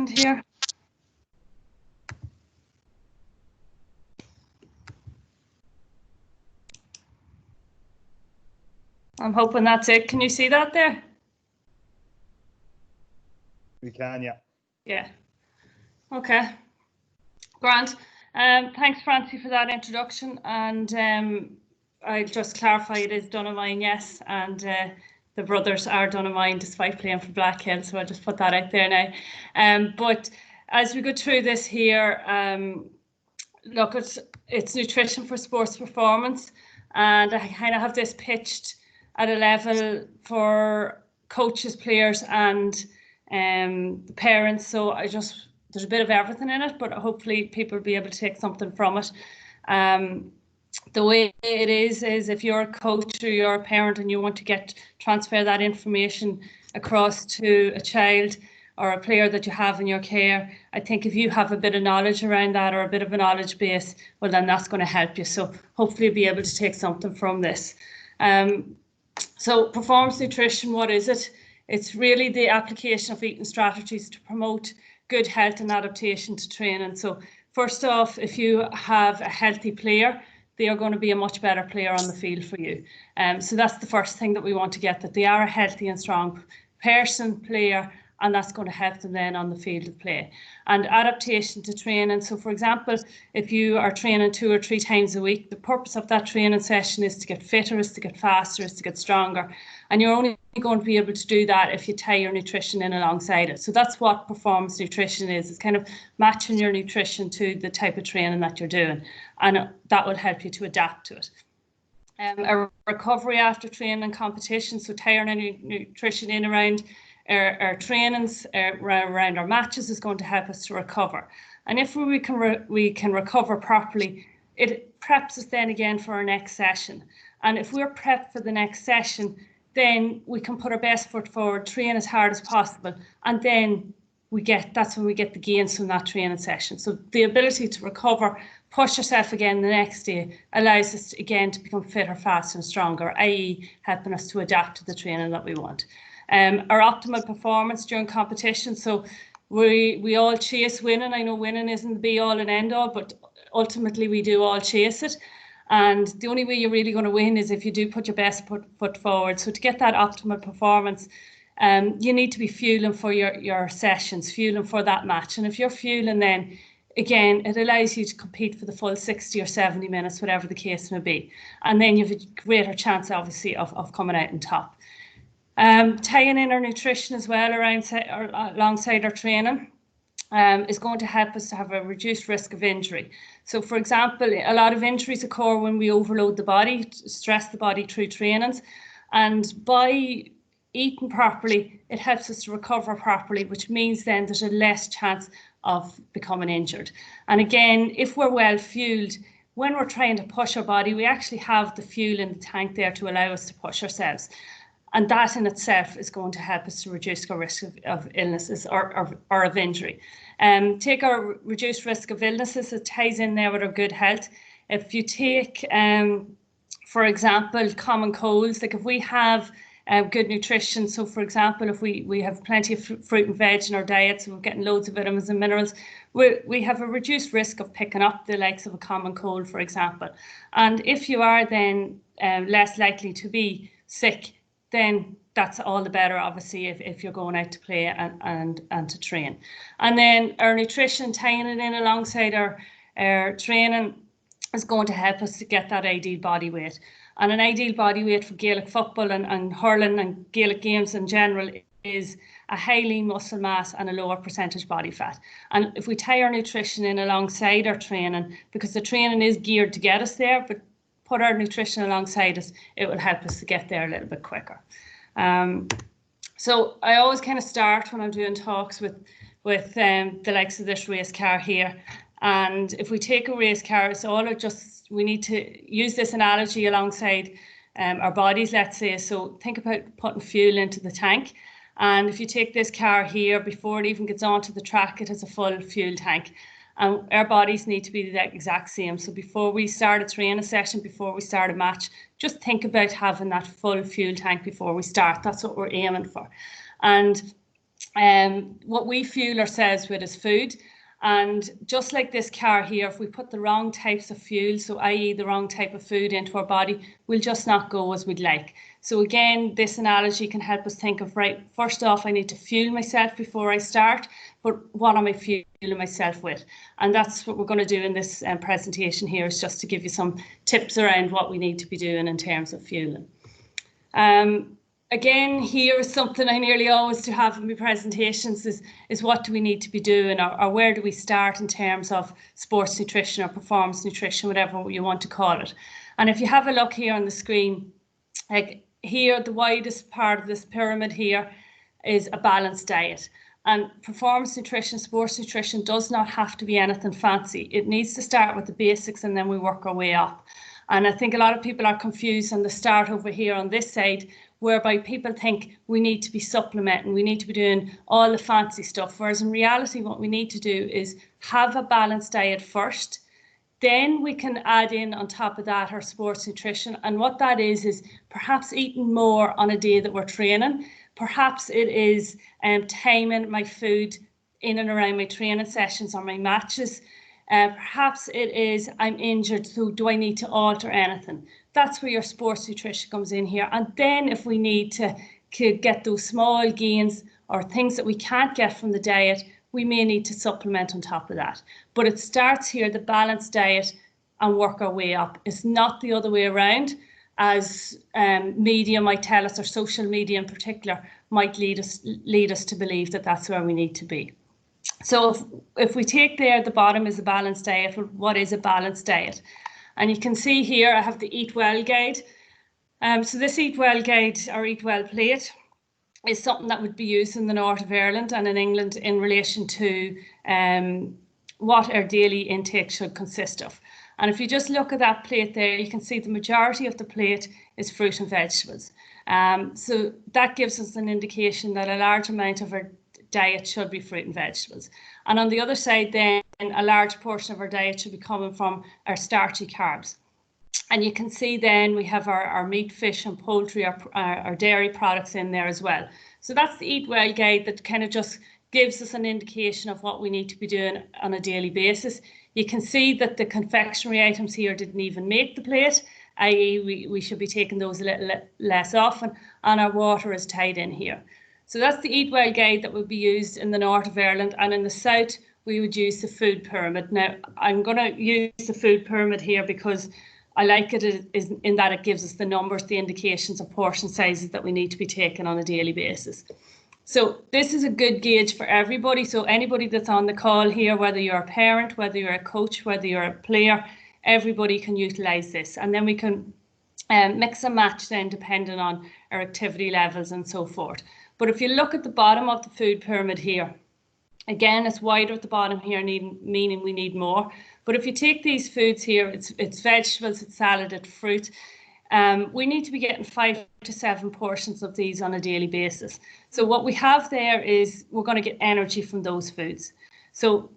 here. I'm hoping that's it. Can you see that there? We can, yeah. Yeah. Okay. Grant. Thanks, Francie, for that introduction. And I'll just clarify, it is Donaghmine, yes, and the brothers are Donaghmine despite playing for Blackhill, so I'll just put that out there now. But as we go through this here, look, it's nutrition for sports performance, and I kind of have this pitched at a level for coaches, players, and parents. So there's a bit of everything in it, but hopefully people will be able to take something from it. The way it is if you're a coach or you're a parent and you want to transfer that information across to a child or a player that you have in your care, I think if you have a bit of knowledge around that or a bit of a knowledge base, well, then that's going to help you. So hopefully you'll be able to take something from this. So performance nutrition, what is it? It's really the application of eating strategies to promote good health and adaptation to training. So first off, if you have a healthy player, they are going to be a much better player on the field for you. So that's the first thing that we want to get, that they are a healthy and strong person, player, and that's going to help them then on the field of play. And adaptation to training. So for example, if you are training 2 or 3 times a week, the purpose of that training session is to get fitter, is to get faster, is to get stronger. And you're only going to be able to do that if you tie your nutrition in alongside it. So that's what performance nutrition is. It's kind of matching your nutrition to the type of training that you're doing. And that will help you to adapt to it. A recovery after training and competition. So tying our nutrition in around our trainings, around our matches, is going to help us to recover. And if we can recover properly, it preps us then again for our next session. And if we're prepped for the next session, then we can put our best foot forward, train as hard as possible, and then that's when we get the gains from that training session. So the ability to recover, push yourself again the next day, allows us to become fitter, faster and stronger, i.e. helping us to adapt to the training that we want. Our optimal performance during competition. So we all chase winning. I know winning isn't the be all and end all, but ultimately we do all chase it. And the only way you're really going to win is if you do put your best foot forward. So to get that optimal performance, you need to be fueling for your sessions, fueling for that match. And if you're fueling, then again, it allows you to compete for the full 60 or 70 minutes, whatever the case may be. And then you have a greater chance, obviously, of coming out on top. Tying in our nutrition as well alongside our training is going to help us to have a reduced risk of injury. So for example, a lot of injuries occur when we overload the body, stress the body through trainings, and by eating properly, it helps us to recover properly, which means then there's a less chance of becoming injured. And again, if we're well fueled, when we're trying to push our body, we actually have the fuel in the tank there to allow us to push ourselves. And that in itself is going to help us to reduce our risk of illnesses or of injury. Take our reduced risk of illnesses, it ties in there with our good health. If you take, for example, common colds, like if we have good nutrition, so for example, if we have plenty of fruit and veg in our diet, so we're getting loads of vitamins and minerals, we have a reduced risk of picking up the likes of a common cold, for example. And if you are then less likely to be sick, then that's all the better, obviously, if you're going out to play and to train. And then our nutrition, tying it in alongside our training, is going to help us to get that ideal body weight. And an ideal body weight for Gaelic football and hurling and Gaelic games in general is a high lean muscle mass and a lower percentage body fat. And if we tie our nutrition in alongside our training, because the training is geared to get us there, but put our nutrition alongside us, it will help us to get there a little bit quicker. So I always kind of start when I'm doing talks with the likes of this race car here. And if we take a race car, it's all we need to use this analogy alongside our bodies, let's say. So think about putting fuel into the tank. And if you take this car here, before it even gets onto the track, it has a full fuel tank. And our bodies need to be the exact same. So before we start a training session, before we start a match, just think about having that full fuel tank before we start. That's what we're aiming for. And what we fuel ourselves with is food. And just like this car here, if we put the wrong types of fuel, so i.e. the wrong type of food into our body, we'll just not go as we'd like. So again, this analogy can help us think of, right, first off, I need to fuel myself before I start, but what am I fueling myself with? And that's what we're going to do in this presentation here, is just to give you some tips around what we need to be doing in terms of fueling. Again, here is something I nearly always do have in my presentations is what do we need to be doing, or where do we start in terms of sports nutrition or performance nutrition, whatever you want to call it. And if you have a look here on the screen, like here, the widest part of this pyramid here is a balanced diet. And performance nutrition, sports nutrition does not have to be anything fancy. It needs to start with the basics and then we work our way up. And I think a lot of people are confused on the start over here on this side, whereby people think we need to be supplementing, we need to be doing all the fancy stuff. Whereas in reality, what we need to do is have a balanced diet first. Then we can add in on top of that our sports nutrition. And what that is perhaps eating more on a day that we're training. Perhaps it is timing my food in and around my training sessions or my matches. Perhaps it is I'm injured, so do I need to alter anything? That's where your sports nutrition comes in here. And then if we need to get those small gains or things that we can't get from the diet, we may need to supplement on top of that. But it starts here, the balanced diet, and work our way up. It's not the other way around, as media might tell us, or social media in particular might lead us to believe that that's where we need to be. So if we take there, the bottom is a balanced diet. What is a balanced diet? And you can see here I have the Eat Well guide. So this Eat Well guide, or Eat Well plate, is something that would be used in the north of Ireland and in England in relation to what our daily intake should consist of. And if you just look at that plate there, you can see the majority of the plate is fruit and vegetables. So that gives us an indication that a large amount of our diet should be fruit and vegetables. And on the other side then, a large portion of our diet should be coming from our starchy carbs. And you can see then we have our meat, fish and poultry, our dairy products in there as well. So that's the Eat Well guide that kind of just gives us an indication of what we need to be doing on a daily basis. You can see that the confectionery items here didn't even make the plate, i.e. we should be taking those a little less often, and our water is tied in here. So that's the Eat Well guide that would be used in the north of Ireland, and in the south we would use the food pyramid. Now I'm going to use the food pyramid here because I like it in that it gives us the numbers, the indications of portion sizes that we need to be taking on a daily basis. So this is a good gauge for everybody. So anybody that's on the call here, whether you're a parent, whether you're a coach, whether you're a player, everybody can utilize this. And then we can mix and match then depending on our activity levels and so forth. But if you look at the bottom of the food pyramid here, again, it's wider at the bottom here, meaning we need more. But if you take these foods here, it's vegetables, it's salad, it's fruit. We need to be getting 5 to 7 portions of these on a daily basis. So what we have there is we're going to get energy from those foods. So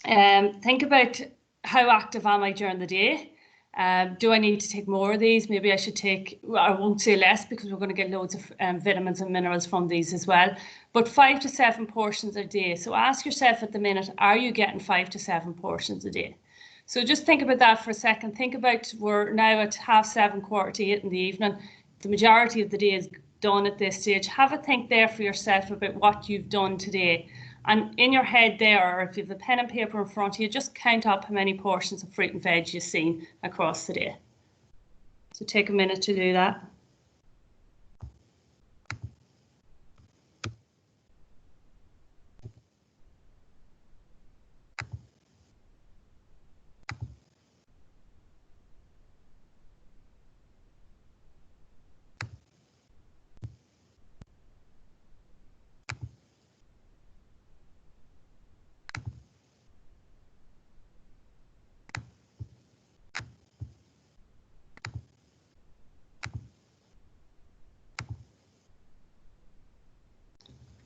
think about how active am I during the day? Do I need to take more of these? Maybe I should take, I won't say less because we're going to get loads of vitamins and minerals from these as well. But 5 to 7 portions a day. So ask yourself at the minute, are you getting 5 to 7 portions a day? So just think about that for a second. Think about, we're now at 7:30, 8:15 in the evening. The majority of the day is done at this stage. Have a think there for yourself about what you've done today. And in your head there, or if you have a pen and paper in front of you, just count up how many portions of fruit and veg you've seen across the day. So take a minute to do that.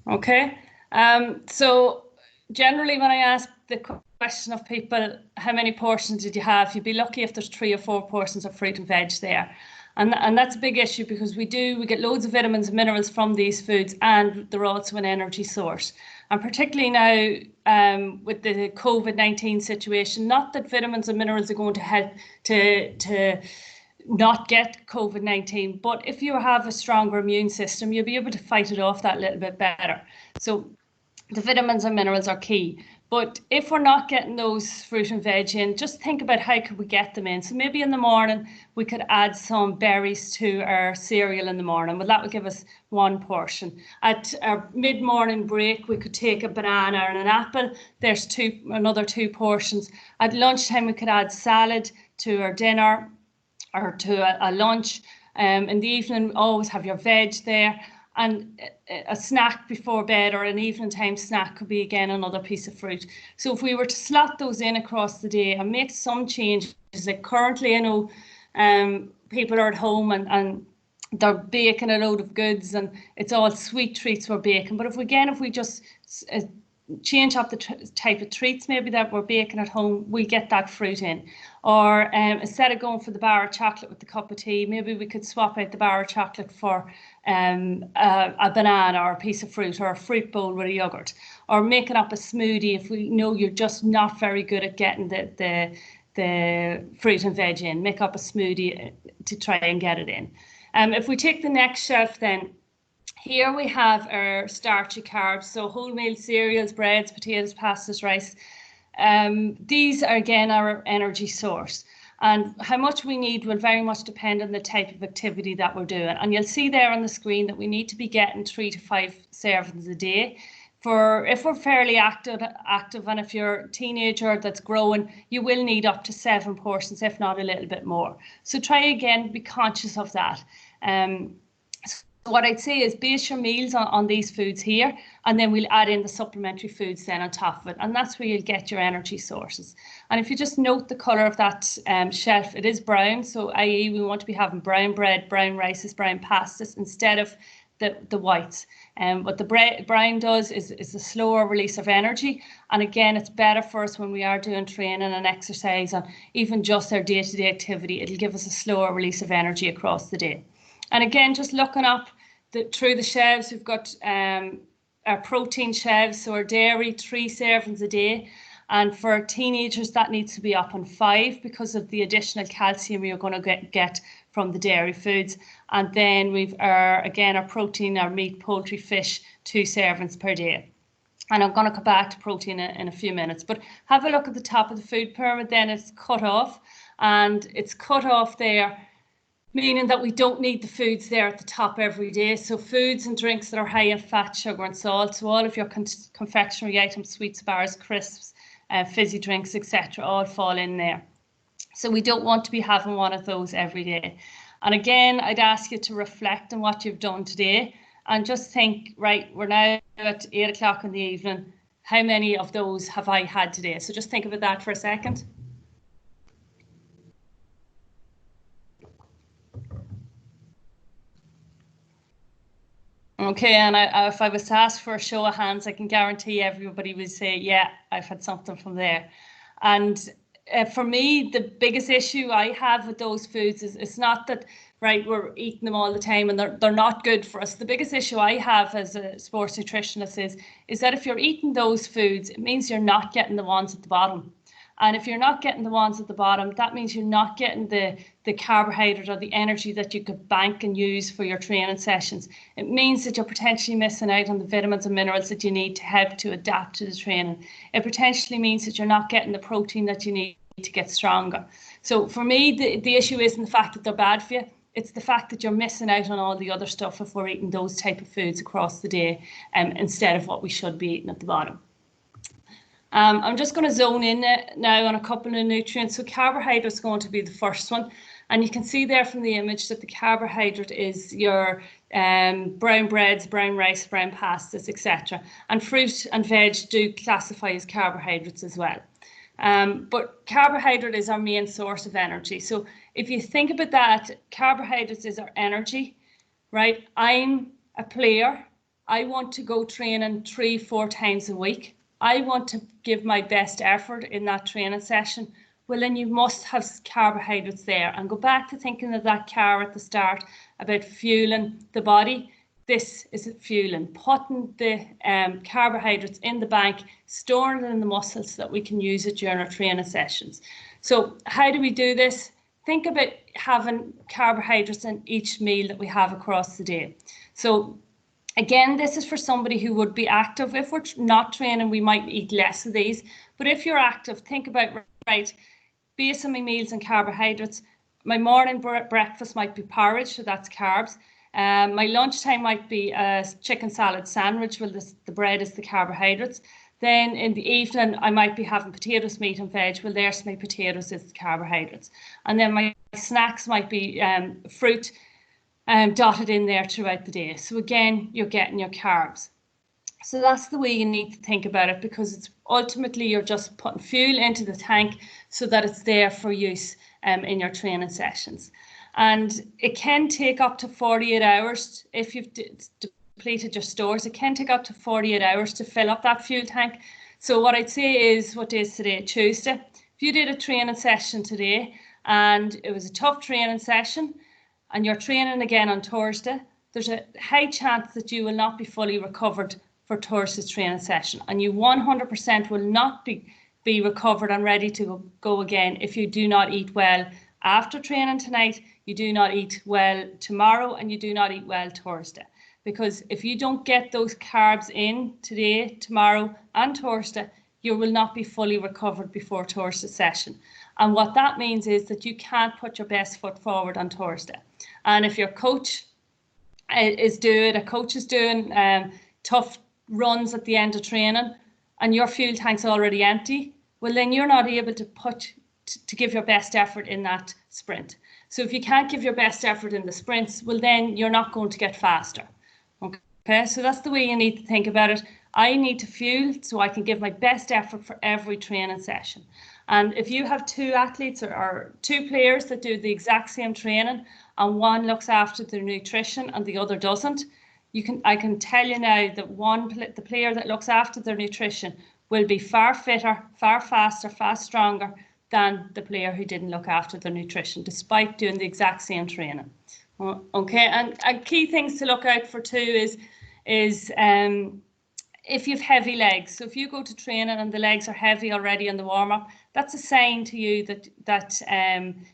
Okay, so generally when I ask the question of people, how many portions did you have? You'd be lucky if there's 3 or 4 portions of fruit and veg there. And that's a big issue, because we get loads of vitamins and minerals from these foods, and they're also an energy source. And particularly now with the COVID-19 situation, not that vitamins and minerals are going to help to not get COVID-19, but if you have a stronger immune system, you'll be able to fight it off that little bit better. So the vitamins and minerals are key. But if we're not getting those fruit and veg in, just think about how could we get them in. So maybe in the morning we could add some berries to our cereal in the morning. Well, that would give us one portion. At our mid-morning break, we could take a banana and an apple. There's another 2 portions. At lunchtime, we could add salad to our dinner or to a lunch. In the evening, always have your veg there. And a snack before bed, or an evening time snack, could be again another piece of fruit. So if we were to slot those in across the day and make some changes, like currently I know people are at home and they're baking a load of goods and it's all sweet treats we're baking. But if we just change up the type of treats maybe that we're baking at home, we get that fruit in. Or instead of going for the bar of chocolate with the cup of tea, maybe we could swap out the bar of chocolate for a banana or a piece of fruit, or a fruit bowl with a yogurt, or making up a smoothie if we know you're just not very good at getting the fruit and veg in. Make up a smoothie to try and get it in. If we take the next shelf then, here we have our starchy carbs, so wholemeal cereals, breads, potatoes, pastas, rice. These are again our energy source, and how much we need will very much depend on the type of activity that we're doing. And you'll see there on the screen that we need to be getting 3 to 5 servings a day. If we're fairly active, and if you're a teenager that's growing, you will need up to 7 portions, if not a little bit more. So try again, be conscious of that. What I'd say is base your meals on these foods here, and then we'll add in the supplementary foods then on top of it, and that's where you'll get your energy sources. And if you just note the colour of that shelf, it is brown, so i.e. we want to be having brown bread, brown rices, brown pastas instead of the whites. What the brown does is a slower release of energy, and again it's better for us when we are doing training and exercise and even just our day-to-day activity. It'll give us a slower release of energy across the day. And again, just looking up through the shelves, we've got our protein shelves, so our dairy, 3 servings a day. And for teenagers, that needs to be up on 5 because of the additional calcium you're going to get from the dairy foods. And then we've our protein, our meat, poultry, fish, 2 servings per day. And I'm going to come back to protein in a few minutes. But have a look at the top of the food pyramid, then it's cut off. And it's cut off there, meaning that we don't need the foods there at the top every day. So foods and drinks that are high in fat, sugar and salt, so all of your confectionery items, sweets, bars, crisps, fizzy drinks, etc., all fall in there. So we don't want to be having one of those every day. And again, I'd ask you to reflect on what you've done today and just think, right, we're now at 8 o'clock in the evening. How many of those have I had today? So just think about that for a second. Okay, and if I was to ask for a show of hands, I can guarantee everybody would say, yeah, I've had something from there. And for me, the biggest issue I have with those foods is it's not that, right, we're eating them all the time and they're not good for us. The biggest issue I have as a sports nutritionist is that if you're eating those foods, it means you're not getting the ones at the bottom. And if you're not getting the ones at the bottom, that means you're not getting the carbohydrate or the energy that you could bank and use for your training sessions. It means that you're potentially missing out on the vitamins and minerals that you need to help to adapt to the training. It potentially means that you're not getting the protein that you need to get stronger. So for me, the issue isn't the fact that they're bad for you. It's the fact that you're missing out on all the other stuff if we're eating those type of foods across the day instead of what we should be eating at the bottom. I'm just going to zone in now on a couple of nutrients. So carbohydrate is going to be the first one. And you can see there from the image that the carbohydrate is your brown breads, brown rice, brown pastas, etc. And fruit and veg do classify as carbohydrates as well. But carbohydrate is our main source of energy. So if you think about that, carbohydrates is our energy, right? I'm a player. I want to go training 3-4 times a week. I want to give my best effort in that training session. well then you must have carbohydrates there. And go back to thinking of that car at the start about fueling the body. This is fueling, putting the carbohydrates in the bank, storing it in the muscles so that we can use it during our training sessions. So how do we do this? Think about having carbohydrates in each meal that we have across the day. So again, this is for somebody who would be active. If we're not training, we might eat less of these. But if you're active, think about, right, based on my meals and carbohydrates, my morning breakfast might be porridge, so that's carbs. My lunchtime might be a chicken salad sandwich, well, the bread is the carbohydrates. Then in the evening, I might be having potatoes, meat and veg. Well, there's my potatoes, is the carbohydrates. And then my snacks might be fruit dotted in there throughout the day. So again, you're getting your carbs. So that's the way you need to think about it, because it's ultimately you're just putting fuel into the tank so that it's there for use in your training sessions. And it can take up to 48 hours if you've depleted your stores. It can take up to 48 hours to fill up that fuel tank. So what I'd say is, what day is today? Tuesday. If you did a training session today and it was a tough training session and you're training again on Thursday, there's a high chance that you will not be fully recovered for Thursday's training session, and you 100% will not be recovered and ready to go again if you do not eat well after training tonight, you do not eat well tomorrow, and you do not eat well Thursday. Because if you don't get those carbs in today, tomorrow and Thursday, you will not be fully recovered before Thursday's session. And what that means is that you can't put your best foot forward on Thursday. And if your coach is doing tough runs at the end of training and your fuel tank's already empty, well then you're not able to give your best effort in that sprint. So if you can't give your best effort in the sprints, well then you're not going to get faster. Okay, so that's the way you need to think about it. I need to fuel so I can give my best effort for every training session. And if you have two athletes or two players that do the exact same training and one looks after their nutrition and the other doesn't, I can tell you now that the player that looks after their nutrition will be far fitter, far faster, far stronger than the player who didn't look after their nutrition, despite doing the exact same training. Okay, and key things to look out for too is if you've heavy legs. So if you go to training and the legs are heavy already on the warm-up, that's a sign to you that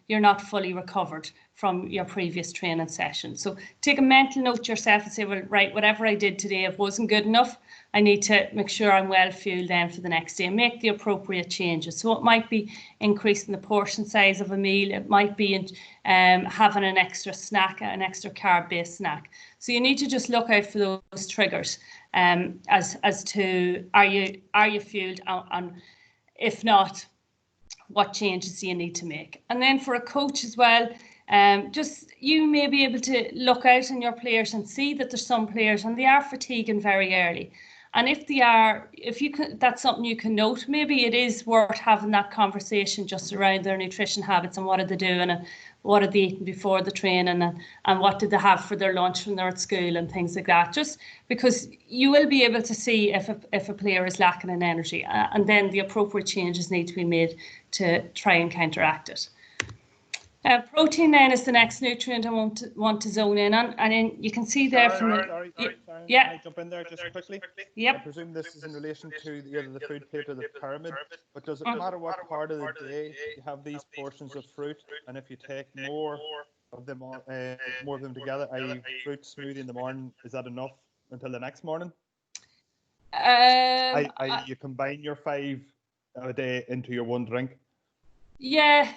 you're not fully recovered from your previous training session. So take a mental note to yourself and say, well, right, whatever I did today, if it wasn't good enough, I need to make sure I'm well fueled then for the next day and make the appropriate changes. So it might be increasing the portion size of a meal. It might be having an extra snack, an extra carb-based snack. So you need to just look out for those triggers as to are you fueled, and if not, what changes do you need to make? And then for a coach as well, just you may be able to look out on your players and see that there's some players and they are fatiguing very early. And if they are, that's something you can note. Maybe it is worth having that conversation just around their nutrition habits and what are they doing and what are they eating before the training and what did they have for their lunch when they're at school and things like that. Just because you will be able to see if a player is lacking in energy, and then the appropriate changes need to be made to try and counteract it. Protein then is the next nutrient I want to zone in on, and then you can see there from Sorry, yeah. Can I jump in there just quickly? Yep. I presume this is in relation to either the food plate or the pyramid, but does it matter what part of the day you have these portions of fruit, and if you take more of them together, i.e. fruit smoothie in the morning, is that enough until the next morning? You combine your 5 a day into your one drink? Yeah,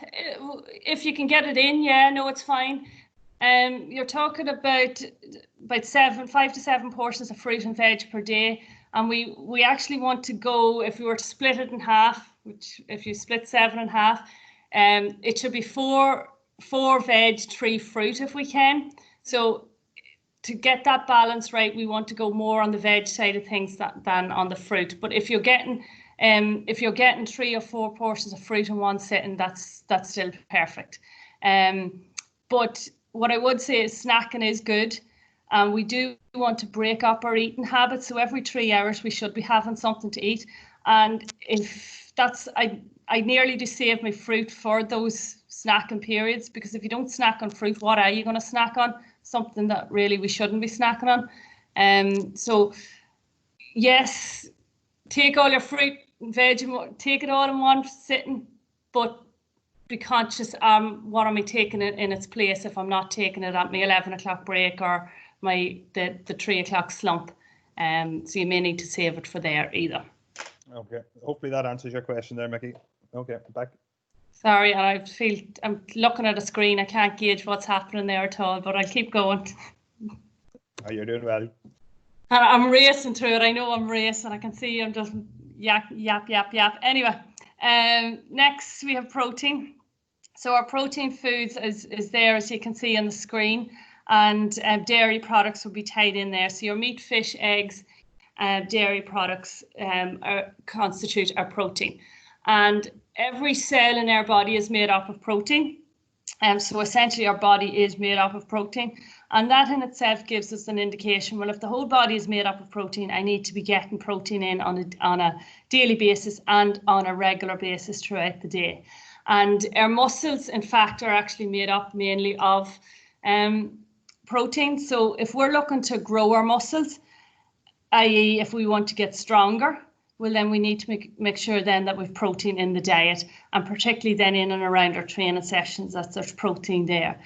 if you can get it in, yeah, no, it's fine. You're talking about 5 to 7 portions of fruit and veg per day, and we actually want to go, if we were to split it in half, which if you split 7 in half, it should be 4 veg, 3 fruit if we can. So to get that balance right, we want to go more on the veg side of things than on the fruit. But if you're getting 3 or 4 portions of fruit in one sitting, that's still perfect. But what I would say is snacking is good, And we do want to break up our eating habits. So every 3 hours we should be having something to eat. And if that's, I nearly do save my fruit for those snacking periods, because if you don't snack on fruit, what are you going to snack on? Something that really we shouldn't be snacking on. So yes, take all your fruit and veg, take it all in one sitting, but be conscious, what am I taking it in its place if I'm not taking it at my 11 o'clock break or the 3 o'clock slump. So you may need to save it for there either. Okay, hopefully that answers your question there, Mickey. Okay, back. Sorry, and I'm looking at a screen. I can't gauge what's happening there at all, but I'll keep going. Oh, you're doing well. I'm racing through it. I know I'm racing. I can see I'm just yap. Anyway, next we have protein. So our protein foods is there, as you can see on the screen, and dairy products will be tied in there. So your meat, fish, eggs, dairy products constitute our protein. And every cell in our body is made up of protein. So essentially our body is made up of protein, and that in itself gives us an indication, well, if the whole body is made up of protein, I need to be getting protein in on a daily basis and on a regular basis throughout the day. And our muscles, in fact, are actually made up mainly of protein. So if we're looking to grow our muscles, i.e. if we want to get stronger, well, then we need to make sure then that we've protein in the diet, and particularly then in and around our training sessions, that there's protein there.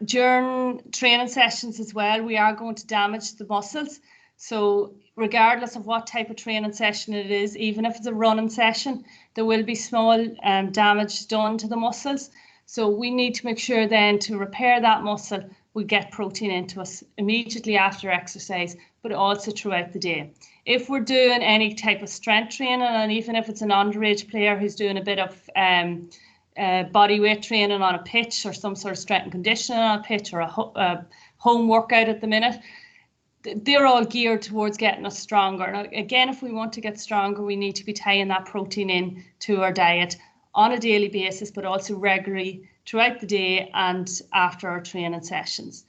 During training sessions as well, we are going to damage the muscles. So regardless of what type of training session it is, even if it's a running session, there will be small damage done to the muscles. So we need to make sure then to repair that muscle, we get protein into us immediately after exercise, but also throughout the day. If we're doing any type of strength training, and even if it's an underage player who's doing a bit of body weight training on a pitch, or some sort of strength and conditioning on a pitch, or a home workout at the minute, they're all geared towards getting us stronger. Now, again, if we want to get stronger, we need to be tying that protein in to our diet on a daily basis, but also regularly throughout the day and after our training sessions.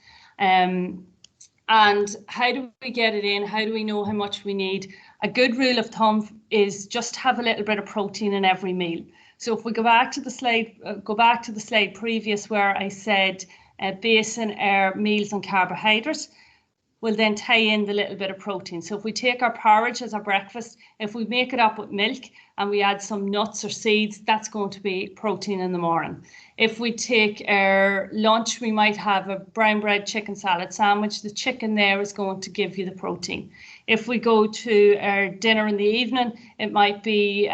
And how do we get it in? How do we know how much we need? A good rule of thumb is just have a little bit of protein in every meal. So if we go back to the slide, previous, where I said basing our meals on carbohydrates, we'll then tie in the little bit of protein. So if we take our porridge as our breakfast, if we make it up with milk and we add some nuts or seeds, that's going to be protein in the morning. If we take our lunch, we might have a brown bread chicken salad sandwich. The chicken there is going to give you the protein. If we go to our dinner in the evening, it might be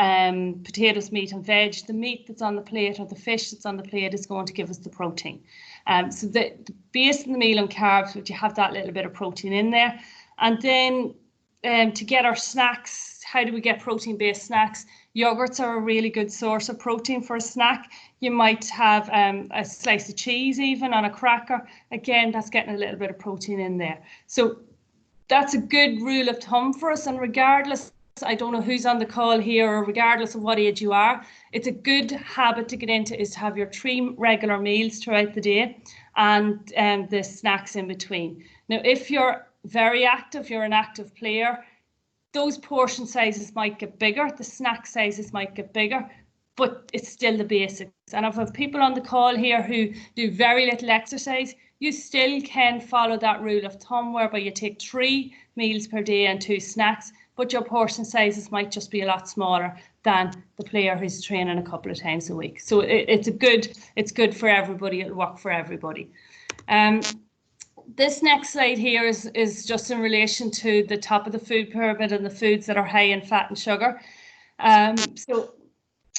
potatoes, meat and veg. The meat that's on the plate or the fish that's on the plate is going to give us the protein. So the basing the meal on carbs, but you have that little bit of protein in there. And then to get our snacks, how do we get protein-based snacks? Yogurts are a really good source of protein for a snack. You might have a slice of cheese even on a cracker. Again, that's getting a little bit of protein in there. So that's a good rule of thumb for us. And regardless, I don't know who's on the call here, or regardless of what age you are, it's a good habit to get into is to have your 3 regular meals throughout the day and the snacks in between. Now, if you're very active, you're an active player, those portion sizes might get bigger, the snack sizes might get bigger, but it's still the basics. And if I have people on the call here who do very little exercise, you still can follow that rule of thumb whereby you take 3 meals per day and 2 snacks, but your portion sizes might just be a lot smaller than the player who's training a couple of times a week. So it's good for everybody. It'll work for everybody. This next slide here is just in relation to the top of the food pyramid and the foods that are high in fat and sugar. So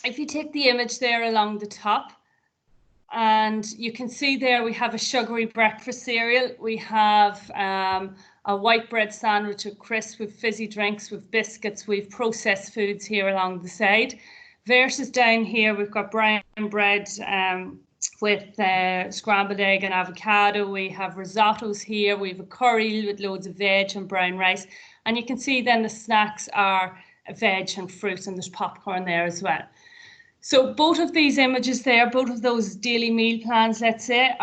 if you take the image there along the top, and you can see there we have a sugary breakfast cereal, we have a white bread sandwich with crisps, with fizzy drinks, with biscuits, we've processed foods here along the side. Versus down here, we've got brown bread with scrambled egg and avocado. We have risottos here. We have a curry with loads of veg and brown rice. And you can see then the snacks are veg and fruit, and there's popcorn there as well. So both of these images there, both of those daily meal plans, let's say,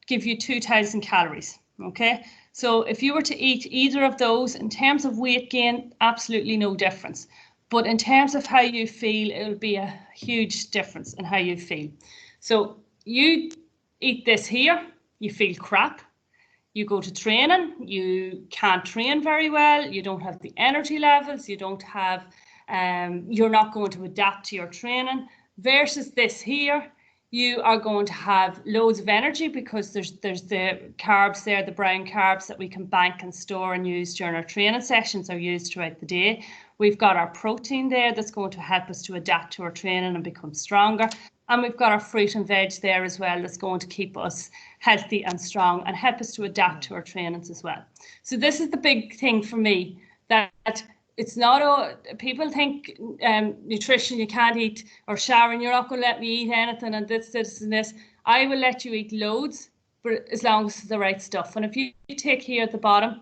give you 2,000 calories. Okay, so if you were to eat either of those, in terms of weight gain, absolutely no difference. But in terms of how you feel, it'll be a huge difference in how you feel. So you eat this here, you feel crap. You go to training, you can't train very well, you don't have the energy levels, you don't have, you're not going to adapt to your training. Versus this here, you are going to have loads of energy because there's the carbs there, the brown carbs that we can bank and store and use during our training sessions are used throughout the day. We've got our protein there that's going to help us to adapt to our training and become stronger. And we've got our fruit and veg there as well that's going to keep us healthy and strong and help us to adapt to our trainings as well. So this is the big thing for me, that it's not people think nutrition you can't eat, or Sharon, you're not going to let me eat anything and this and this. I will let you eat loads, but as long as it's the right stuff. And if you take here at the bottom,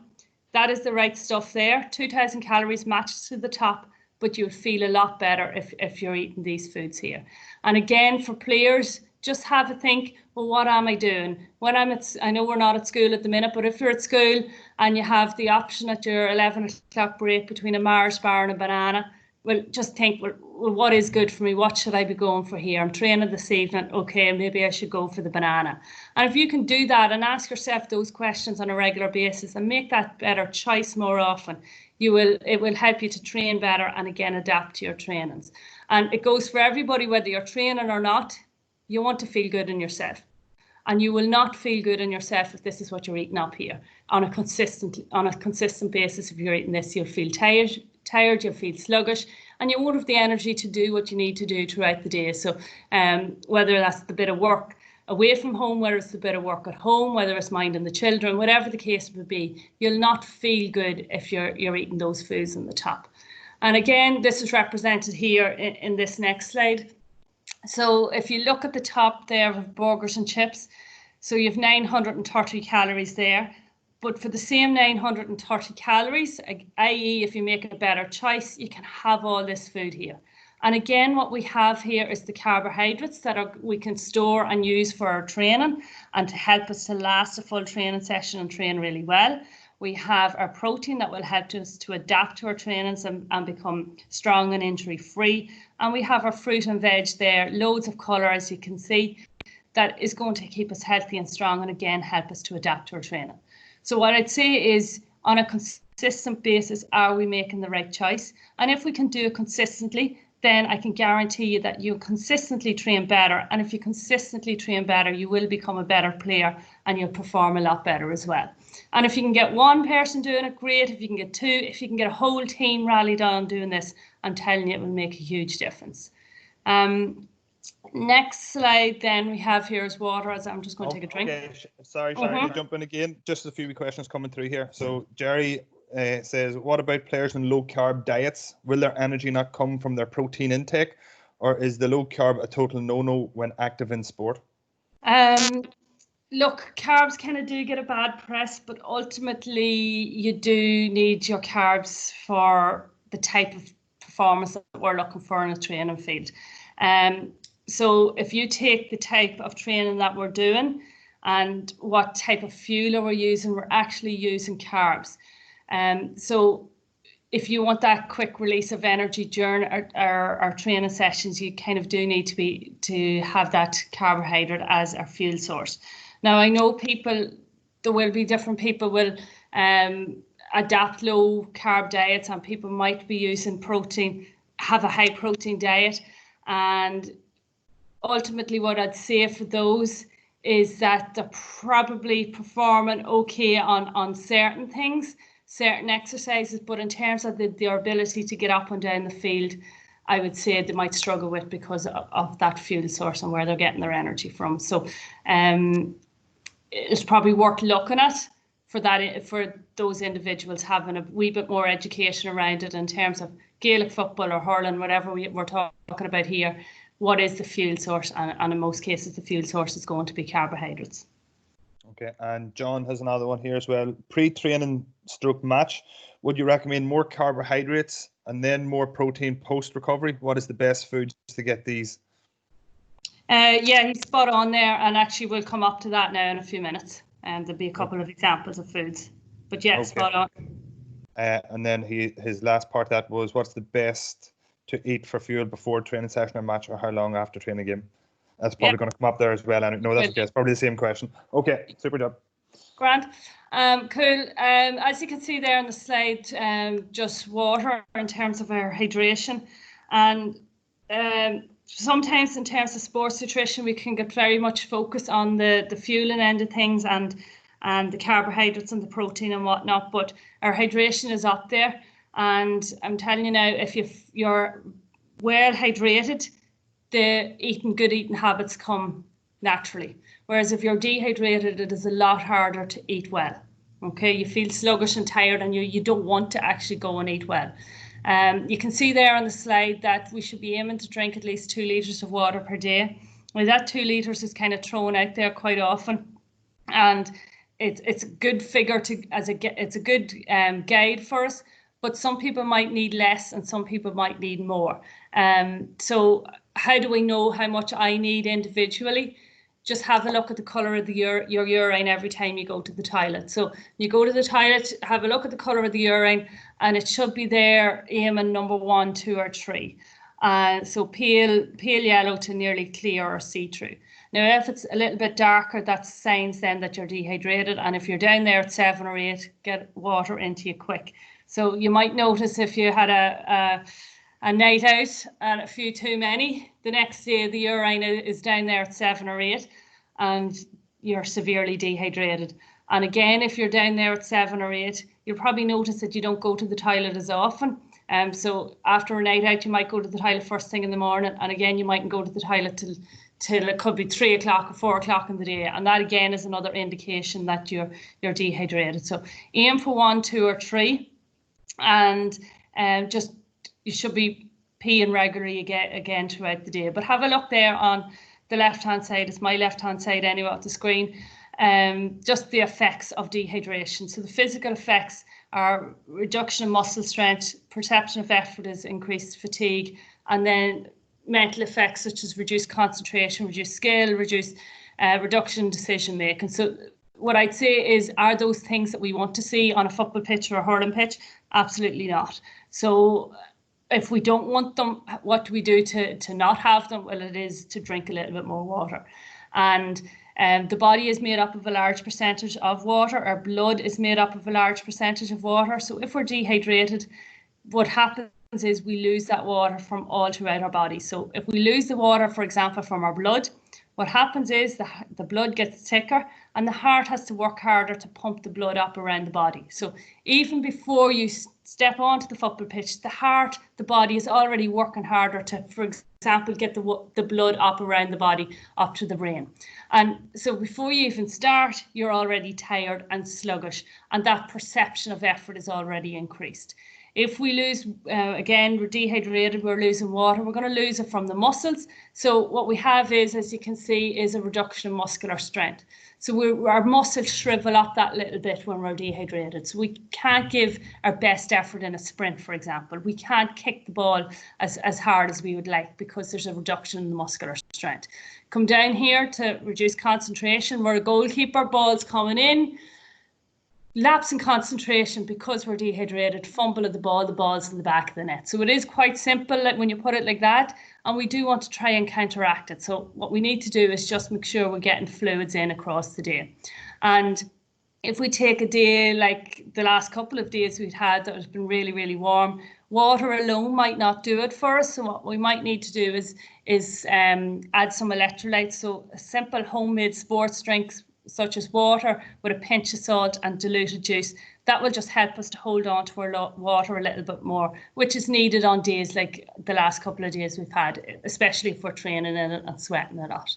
that is the right stuff there, 2,000 calories matched to the top, but you'll feel a lot better if you're eating these foods here. And again, for players, just have a think, well, what am I doing? When I know we're not at school at the minute, but if you're at school and you have the option at your 11 o'clock break between a Mars bar and a banana, well, just think, well, what is good for me? What should I be going for here? I'm training this evening. Okay, maybe I should go for the banana. And if you can do that and ask yourself those questions on a regular basis and make that better choice more often, it will help you to train better and again adapt to your trainings. And it goes for everybody, whether you're training or not. You want to feel good in yourself, and you will not feel good in yourself if this is what you're eating up here on a consistent basis. If you're eating this, you'll feel tired, you'll feel sluggish, and you won't have the energy to do what you need to do throughout the day. So whether that's the bit of work away from home, whether it's the bit of work at home, whether it's minding the children, whatever the case would be, you'll not feel good if you're eating those foods in the top. And again, this is represented here in this next slide. So if you look at the top there of burgers and chips, so you have 930 calories there, but for the same 930 calories, i.e. if you make a better choice, you can have all this food here. And again, what we have here is the carbohydrates that we can store and use for our training and to help us to last a full training session and train really well. We have our protein that will help us to adapt to our trainings and become strong and injury free. And we have our fruit and veg there, loads of colour, as you can see, that is going to keep us healthy and strong and again help us to adapt to our training. So what I'd say is, on a consistent basis, are we making the right choice? And if we can do it consistently, then I can guarantee you that you'll consistently train better. And if you consistently train better, you will become a better player and you'll perform a lot better as well. And if you can get one person doing it, great. If you can get two, if you can get a whole team rallied on doing this, I'm telling you, it will make a huge difference. Next slide then we have here is water, as I'm just going to take a drink. Okay, sorry, Sharon, to jump in again. Just a few questions coming through here. So Jerry says, what about players on low carb diets? Will their energy not come from their protein intake, or is the low carb a total no-no when active in sport? Look, carbs kind of do get a bad press, but ultimately you do need your carbs for the type of performance that we're looking for in a training field. So if you take the type of training that we're doing and what type of fuel are we using, we're actually using carbs. So if you want that quick release of energy during our training sessions, you kind of do need to have that carbohydrate as our fuel source. Now, I know there will be different people will adapt low carb diets, and people might be using protein, have a high protein diet. And ultimately what I'd say for those is that they're probably performing okay on certain things, certain exercises, but in terms of their ability to get up and down the field, I would say they might struggle with because of that fuel source and where they're getting their energy from. So it's probably worth looking at for those individuals, having a wee bit more education around it in terms of Gaelic football or hurling, whatever we're talking about here. What is the fuel source? And in most cases, the fuel source is going to be carbohydrates. Okay, and John has another one here as well. Pre-training stroke match, would you recommend more carbohydrates and then more protein post-recovery? What is the best food to get these? Yeah, he's spot on there, and actually we'll come up to that now in a few minutes. And there'll be a couple of examples of foods. But yeah, spot on. And then his last part of that was, what's the best to eat for fuel before training session or match, or how long after training game? That's probably going to come up there as well. And no, that's okay. It's probably the same question. Okay, super job. Grant. Cool. As you can see there on the slide, just water in terms of our hydration. And sometimes in terms of sports nutrition, we can get very much focused on the fueling end of things and the carbohydrates and the protein and whatnot, but our hydration is up there. And I'm telling you now, if you're well hydrated, the good eating habits come naturally. Whereas if you're dehydrated, it is a lot harder to eat well. Okay, you feel sluggish and tired, and you don't want to actually go and eat well. You can see there on the slide that we should be aiming to drink at least 2 litres of water per day. Now that 2 litres is kind of thrown out there quite often, and it's a good figure it's a good guide for us. But some people might need less, and some people might need more. So how do we know how much I need individually? Just have a look at the colour of your urine every time you go to the toilet. So you go to the toilet, have a look at the colour of the urine, and it should be there aiming number 1, 2, or 3. So pale yellow to nearly clear or see-through. Now, if it's a little bit darker, that's signs then that you're dehydrated. And if you're down there at 7 or 8, get water into you quick. So you might notice if you had a night out and a few too many, the next day the urine is down there at 7 or 8 and you're severely dehydrated. And again, if you're down there at 7 or 8, you'll probably notice that you don't go to the toilet as often. So after a night out, you might go to the toilet first thing in the morning, and again, you mightn't go to the toilet till it could be 3 o'clock or 4 o'clock in the day. And that again is another indication that you're dehydrated. So aim for 1, 2, or 3. And just you should be peeing regularly again throughout the day. But have a look there on the left-hand side. It's my left-hand side anyway of the screen. Just the effects of dehydration. So the physical effects are reduction in muscle strength, perception of effort is increased fatigue, and then mental effects such as reduced concentration, reduced skill, reduction in decision making. So what I'd say is, are those things that we want to see on a football pitch or a hurling pitch? Absolutely not. So if we don't want them, what do we do to not have them? Well, it is to drink a little bit more water. And the body is made up of a large percentage of water. Our blood is made up of a large percentage of water. So if we're dehydrated, what happens is we lose that water from all throughout our body. So if we lose the water, for example, from our blood, what happens is the blood gets thicker and the heart has to work harder to pump the blood up around the body. So even before you step onto the football pitch, the body is already working harder to, for example, get the blood up around the body, up to the brain. And so before you even start, you're already tired and sluggish, and that perception of effort is already increased. If we lose, again, we're dehydrated, we're losing water, we're going to lose it from the muscles. So what we have is, as you can see, is a reduction in muscular strength. So our muscles shrivel up that little bit when we're dehydrated. So we can't give our best effort in a sprint, for example. We can't kick the ball as hard as we would like because there's a reduction in the muscular strength. Come down here to reduce concentration. We're a goalkeeper, ball's coming in. Lapse in concentration because we're dehydrated, fumble of the ball's in the back of the net. So it is quite simple when you put it like that, and we do want to try and counteract it. So what we need to do is just make sure we're getting fluids in across the day. And if we take a day like the last couple of days we've had that has been really, really warm, water alone might not do it for us. So what we might need to do is add some electrolytes. So a simple homemade sports drinks such as water with a pinch of salt and diluted juice, that will just help us to hold on to our water a little bit more, which is needed on days like the last couple of days we've had, especially if we're training in it and sweating a lot.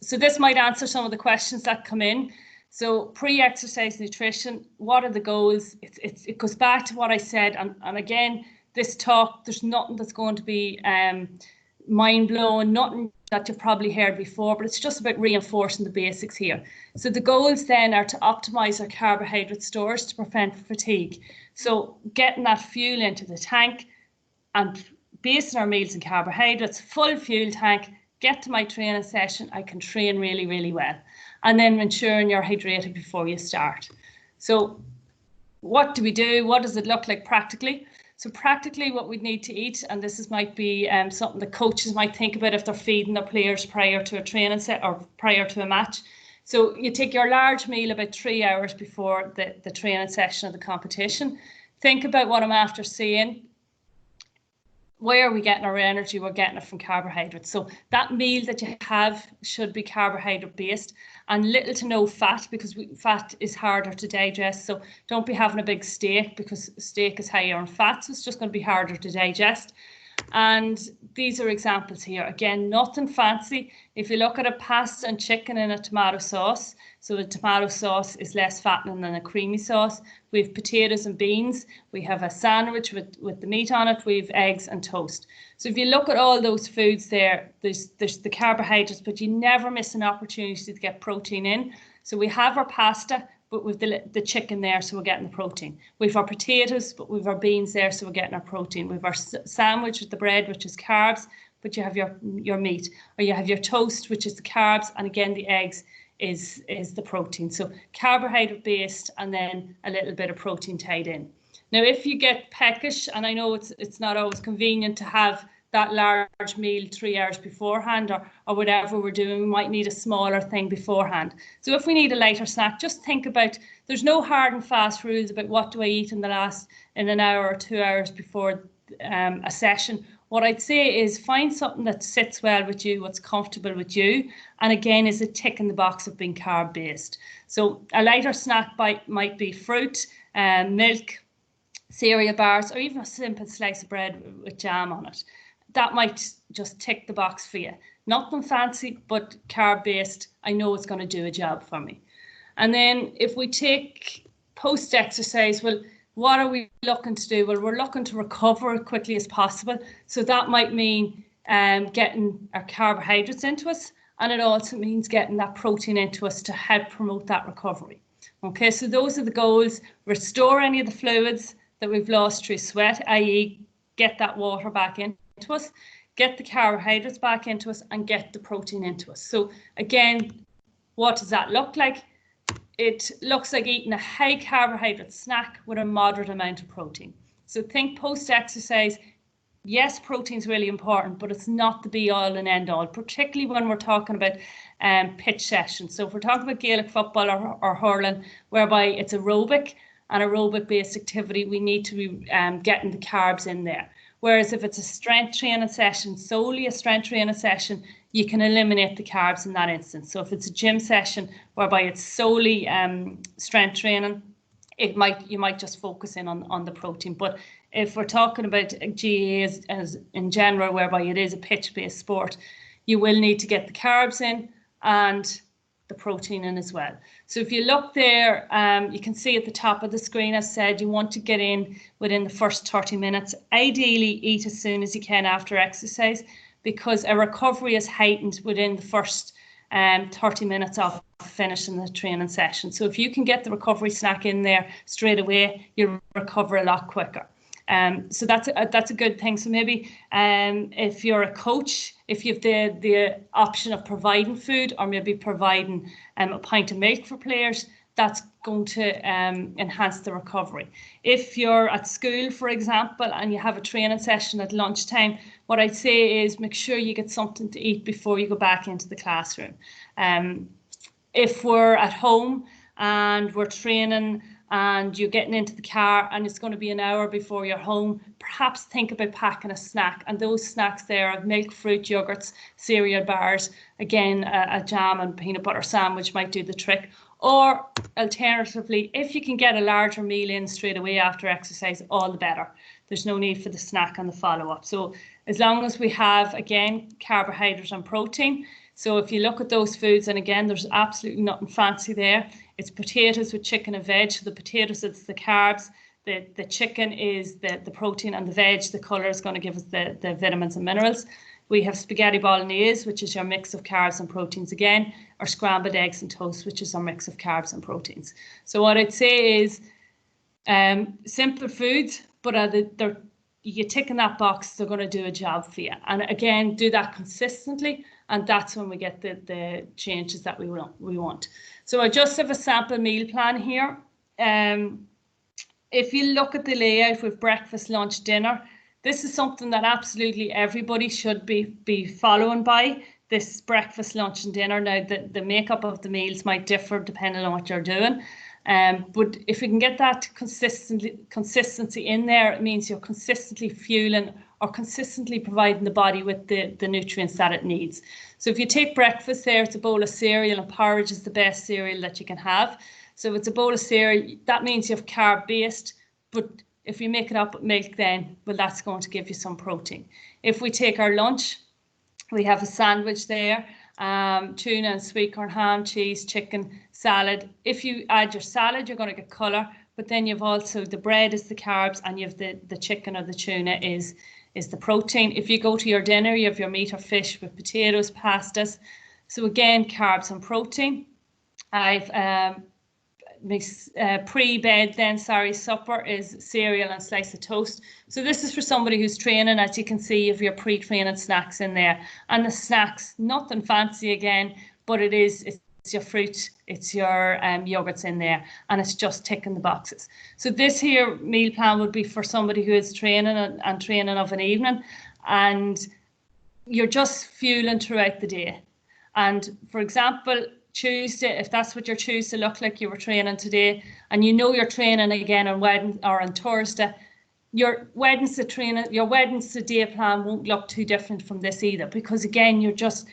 So this might answer some of the questions that come in. So pre-exercise nutrition, what are the goals? It goes back to what I said, and again, this talk, there's nothing that's going to be mind-blowing, nothing that you've probably heard before, but it's just about reinforcing the basics here. So the goals then are to optimize our carbohydrate stores to prevent fatigue. So getting that fuel into the tank and basing our meals in carbohydrates, full fuel tank, get to my training session, I can train really, really well. and then ensuring you're hydrated before you start. So what do we do? What does it look like practically? So practically what we need to eat, and this might be something the coaches might think about if they're feeding their players prior to a training set or prior to a match. So you take your large meal about 3 hours before the training session of the competition. Think about what I'm after saying. Where are we getting our energy? We're getting it from carbohydrates. So that meal that you have should be carbohydrate based and little to no fat, because fat is harder to digest. So don't be having a big steak, because steak is higher in fat, so it's just going to be harder to digest. And these are examples here. Again, nothing fancy. If you look at a pasta and chicken in a tomato sauce, so the tomato sauce is less fattening than a creamy sauce. We have potatoes and beans. We have a sandwich with the meat on it. We have eggs and toast. So if you look at all those foods there, there's the carbohydrates, but you never miss an opportunity to get protein in. So we have our pasta, but with the chicken there, so we're getting the protein. We've our potatoes, but we've our beans there, so we're getting our protein. We've our sandwich with the bread, which is carbs, but you have your meat. Or you have your toast, which is the carbs, and again, the eggs is the protein. So carbohydrate based, and then a little bit of protein tied in. Now, if you get peckish, and I know it's not always convenient to have that large meal 3 hours beforehand, or whatever we're doing, we might need a smaller thing beforehand. So if we need a lighter snack, just think about, there's no hard and fast rules about what do I eat in an hour or 2 hours before a session. What I'd say is find something that sits well with you, what's comfortable with you, and again, is a tick in the box of being carb based. So a lighter snack might be fruit, milk, cereal bars, or even a simple slice of bread with jam on it. That might just tick the box for you. Nothing fancy, but carb based. I know it's going to do a job for me. And then if we take post exercise, well, what are we looking to do? Well, we're looking to recover as quickly as possible. So that might mean getting our carbohydrates into us, and it also means getting that protein into us to help promote that recovery. Okay, so those are the goals. Restore any of the fluids that we've lost through sweat, i.e. get that water back into us, get the carbohydrates back into us, and get the protein into us. So again, what does that look like? It looks like eating a high carbohydrate snack with a moderate amount of protein. So think post-exercise, yes, protein is really important, but it's not the be-all and end-all, particularly when we're talking about pitch sessions. So if we're talking about Gaelic football or hurling, whereby it's aerobic, an aerobic-based activity, we need to be getting the carbs in there. Whereas if it's a strength training session, solely a strength training session, you can eliminate the carbs in that instance. So if it's a gym session whereby it's solely strength training, you might just focus in on the protein. But if we're talking about GAA as in general, whereby it is a pitch-based sport, you will need to get the carbs in and the protein in as well. So if you look there, you can see at the top of the screen, as said, you want to get in within the first 30 minutes. Ideally, eat as soon as you can after exercise, because a recovery is heightened within the first 30 minutes of finishing the training session. So if you can get the recovery snack in there straight away, you'll recover a lot quicker. So that's a good thing. So maybe if you're a coach, if you have the option of providing food, or maybe providing a pint of milk for players, that's going to enhance the recovery. If you're at school, for example, and you have a training session at lunchtime, what I'd say is make sure you get something to eat before you go back into the classroom. If we're at home and we're training and you're getting into the car and it's going to be an hour before you're home, perhaps think about packing a snack. And those snacks there are milk, fruit, yogurts, cereal bars. Again, a jam and peanut butter sandwich might do the trick. Or alternatively, if you can get a larger meal in straight away after exercise, all the better. There's no need for the snack and the follow-up. So as long as we have, again, carbohydrate and protein. So if you look at those foods, and again, there's absolutely nothing fancy there. It's potatoes with chicken and veg. So the potatoes, it's the carbs. The chicken is the protein, and the veg, the colour, is going to give us the vitamins and minerals. We have spaghetti bolognese, which is your mix of carbs and proteins again, or scrambled eggs and toast, which is our mix of carbs and proteins. So what I'd say is simple foods, but you tick in that box, they're going to do a job for you. And again, do that consistently, and that's when we get the changes that we want. So I just have a sample meal plan here. If you look at the layout with breakfast, lunch, dinner, this is something that absolutely everybody should be following by. This breakfast, lunch and dinner. Now the makeup of the meals might differ depending on what you're doing. But if you can get that consistency in there, it means you're consistently fueling or consistently providing the body with the nutrients that it needs. So if you take breakfast there, it's a bowl of cereal, and porridge is the best cereal that you can have. So if it's a bowl of cereal, that means you have carb based, but if you make it up with milk, then, well, that's going to give you some protein. If we take our lunch, we have a sandwich there, tuna and sweet corn, ham, cheese, chicken, salad. If you add your salad, you're going to get colour, but then you've also the bread is the carbs, and you have the chicken or the tuna is the protein. If you go to your dinner, you have your meat or fish with potatoes, pastas. So again, carbs and protein. I've pre-bed then, supper is cereal and slice of toast. So this is for somebody who's training. As you can see, you have your pre-training snacks in there, and the snacks, nothing fancy again, but it's your fruit, it's your yogurts in there, and it's just ticking the boxes. So this here meal plan would be for somebody who is training and training of an evening, and you're just fueling throughout the day. And for example, Tuesday, if that's what your Tuesday looked like, you were training today, and you know you're training again on Wednesday or on Thursday, your Wednesday training, your Wednesday day plan won't look too different from this either, because again, you're just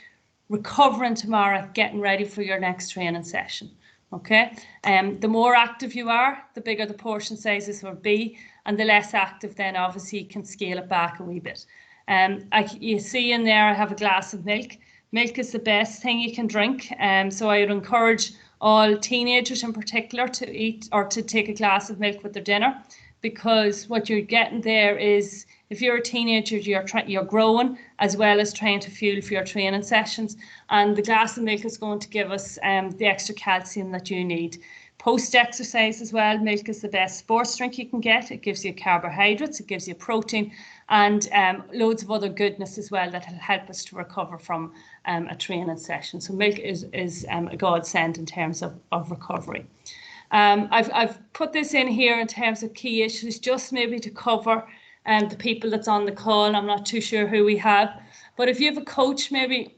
recovering tomorrow, getting ready for your next training session. Okay, the more active you are, the bigger the portion sizes will be, and the less active, then obviously you can scale it back a wee bit. You see in there, I have a glass of milk. Milk is the best thing you can drink, so I would encourage all teenagers in particular to eat or to take a glass of milk with their dinner, because what you're getting there is, if you're a teenager, you're growing as well as trying to fuel for your training sessions, and the glass of milk is going to give us the extra calcium that you need. Post-exercise as well, milk is the best sports drink you can get. It gives you carbohydrates, it gives you protein, and loads of other goodness as well that will help us to recover from a training session. So milk is a godsend in terms of recovery. I've put this in here in terms of key issues, just maybe to cover the people that's on the call. I'm not too sure who we have, but if you have a coach, maybe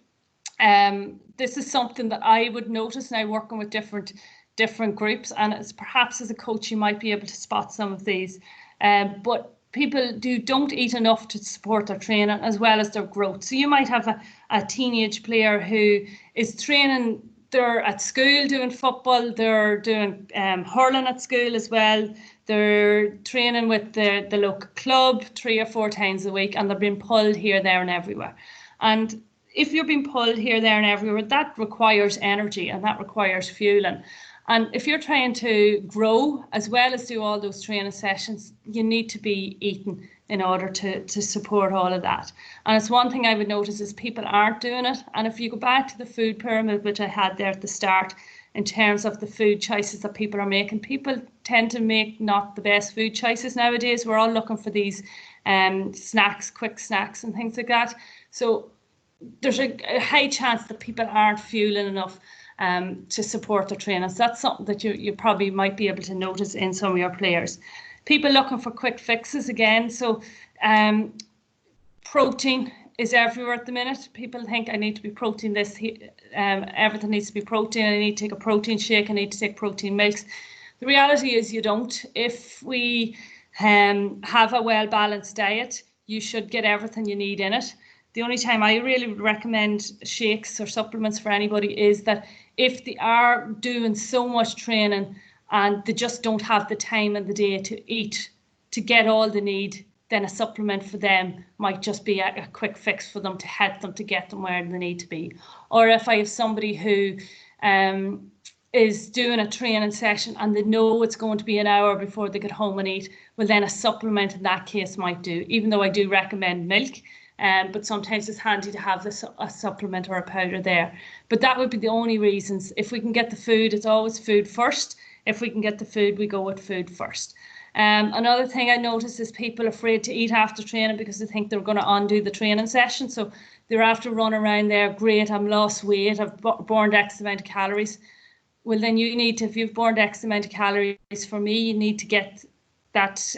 this is something that I would notice now working with different groups, and it's perhaps as a coach you might be able to spot some of these, but people don't eat enough to support their training as well as their growth. So you might have a teenage player who is training, they're at school doing football, they're doing hurling at school as well, they're training with the local club 3 or 4 times a week, and they're being pulled here, there and everywhere. And if you're being pulled here, there and everywhere, that requires energy and that requires fueling. And if you're trying to grow as well as do all those training sessions, you need to be eating in order to support all of that. And it's one thing I would notice is people aren't doing it. And if you go back to the food pyramid, which I had there at the start, in terms of the food choices that people are making, people tend to make not the best food choices nowadays. We're all looking for these snacks, quick snacks and things like that. So there's a high chance that people aren't fueling enough to support their training. So that's something that you probably might be able to notice in some of your players. People looking for quick fixes again. So protein is everywhere at the minute. People think I need to be protein this, everything needs to be protein. I need to take a protein shake. I need to take protein milks. The reality is you don't. If we have a well-balanced diet, you should get everything you need in it. The only time I really would recommend shakes or supplements for anybody is that if they are doing so much training and they just don't have the time in the day to eat to get all they need, then a supplement for them might just be a quick fix for them to help them to get them where they need to be. Or if I have somebody who is doing a training session and they know it's going to be an hour before they get home and eat, well then a supplement in that case might do, even though I do recommend milk. But sometimes it's handy to have a supplement or a powder there. But that would be the only reasons. If we can get the food, it's always food first. If we can get the food, we go with food first. Another thing I notice is people afraid to eat after training because they think they're going to undo the training session. So they're after running around there, great, I'm lost weight, I've burned X amount of calories. Well, then you need to, if you've burned X amount of calories, for me, you need to get that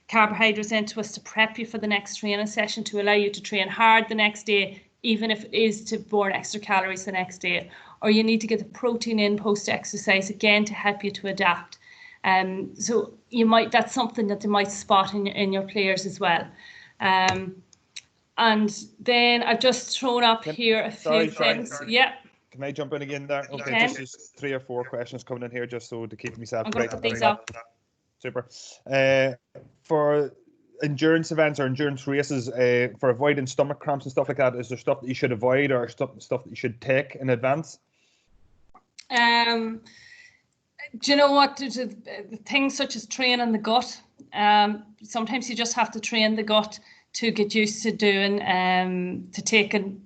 carbohydrates into us to prep you for the next training session, to allow you to train hard the next day, even if it is to burn extra calories the next day. Or you need to get the protein in post-exercise, again, to help you to adapt. So you might, that's something that they might spot in your players as well. And then I've just thrown up here a few things. Sharon, yeah. Can I jump in again there? Okay, just 3 or 4 questions coming in here just so to keep myself I'm right. going to put these up. Super. For endurance events or endurance races, for avoiding stomach cramps and stuff like that, is there stuff that you should avoid or stuff that you should take in advance? Do you know what? Things such as training the gut. Sometimes you just have to train the gut to get used to doing, to taking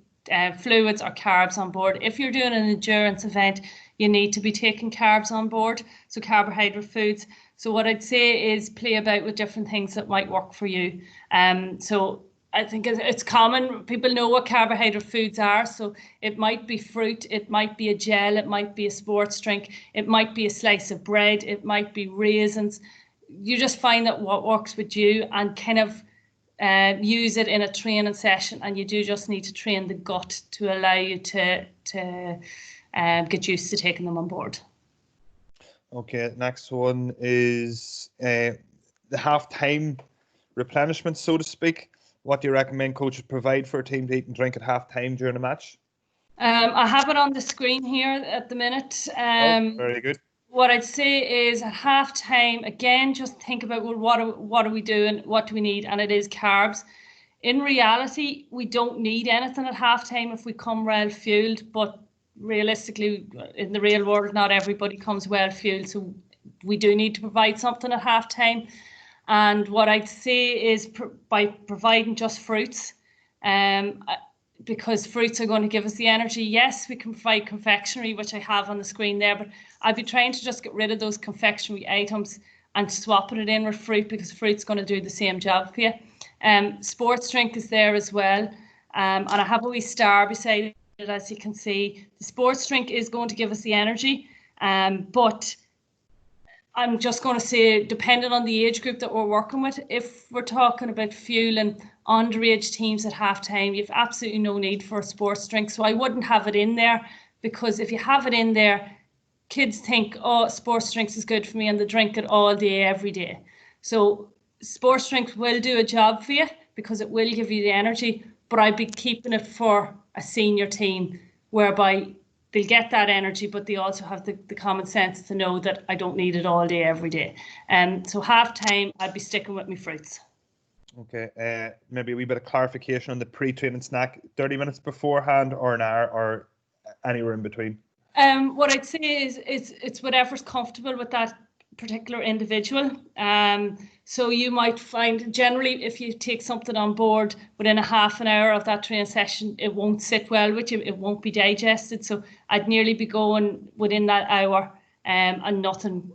fluids or carbs on board. If you're doing an endurance event, you need to be taking carbs on board, so carbohydrate foods. So what I'd say is play about with different things that might work for you. So I think it's common, people know what carbohydrate foods are, so it might be fruit, it might be a gel, it might be a sports drink, it might be a slice of bread, it might be raisins. You just find that what works with you and kind of use it in a training session, and you do just need to train the gut to allow you to get used to taking them on board. Okay, next one is the half-time replenishment, so to speak. What do you recommend coaches provide for a team to eat and drink at half-time during a match? I have it on the screen here at the minute. Very good. What I'd say is at half-time, again, just think about, well, what are we doing? What do we need? And it is carbs. In reality, we don't need anything at half-time if we come well fueled, but realistically, in the real world, not everybody comes well fueled, so we do need to provide something at half-time. And what I'd say is by providing just fruits, because fruits are going to give us the energy. Yes, we can provide confectionery, which I have on the screen there, but I'd be trying to just get rid of those confectionery items and swapping it in with fruit, because fruit's going to do the same job for you. Sports drink is there as well, and I have a wee star beside it, as you can see. The sports drink is going to give us the energy, but I'm just going to say, depending on the age group that we're working with, if we're talking about fueling underage teams at halftime, you've absolutely no need for a sports drink. So I wouldn't have it in there, because if you have it in there, kids think, oh, sports drinks is good for me, and they drink it all day, every day. So sports drinks will do a job for you because it will give you the energy, but I'd be keeping it for a senior team whereby they'll get that energy, but they also have the common sense to know that I don't need it all day, every day. So half-time, I'd be sticking with my fruits. Okay, maybe a wee bit of clarification on the pre-training snack. 30 minutes beforehand or an hour, or anywhere in between? What I'd say is it's whatever's comfortable with that particular individual. So you might find generally if you take something on board within a half an hour of that training session, it won't sit well with you, it won't be digested. So I'd nearly be going within that hour, and nothing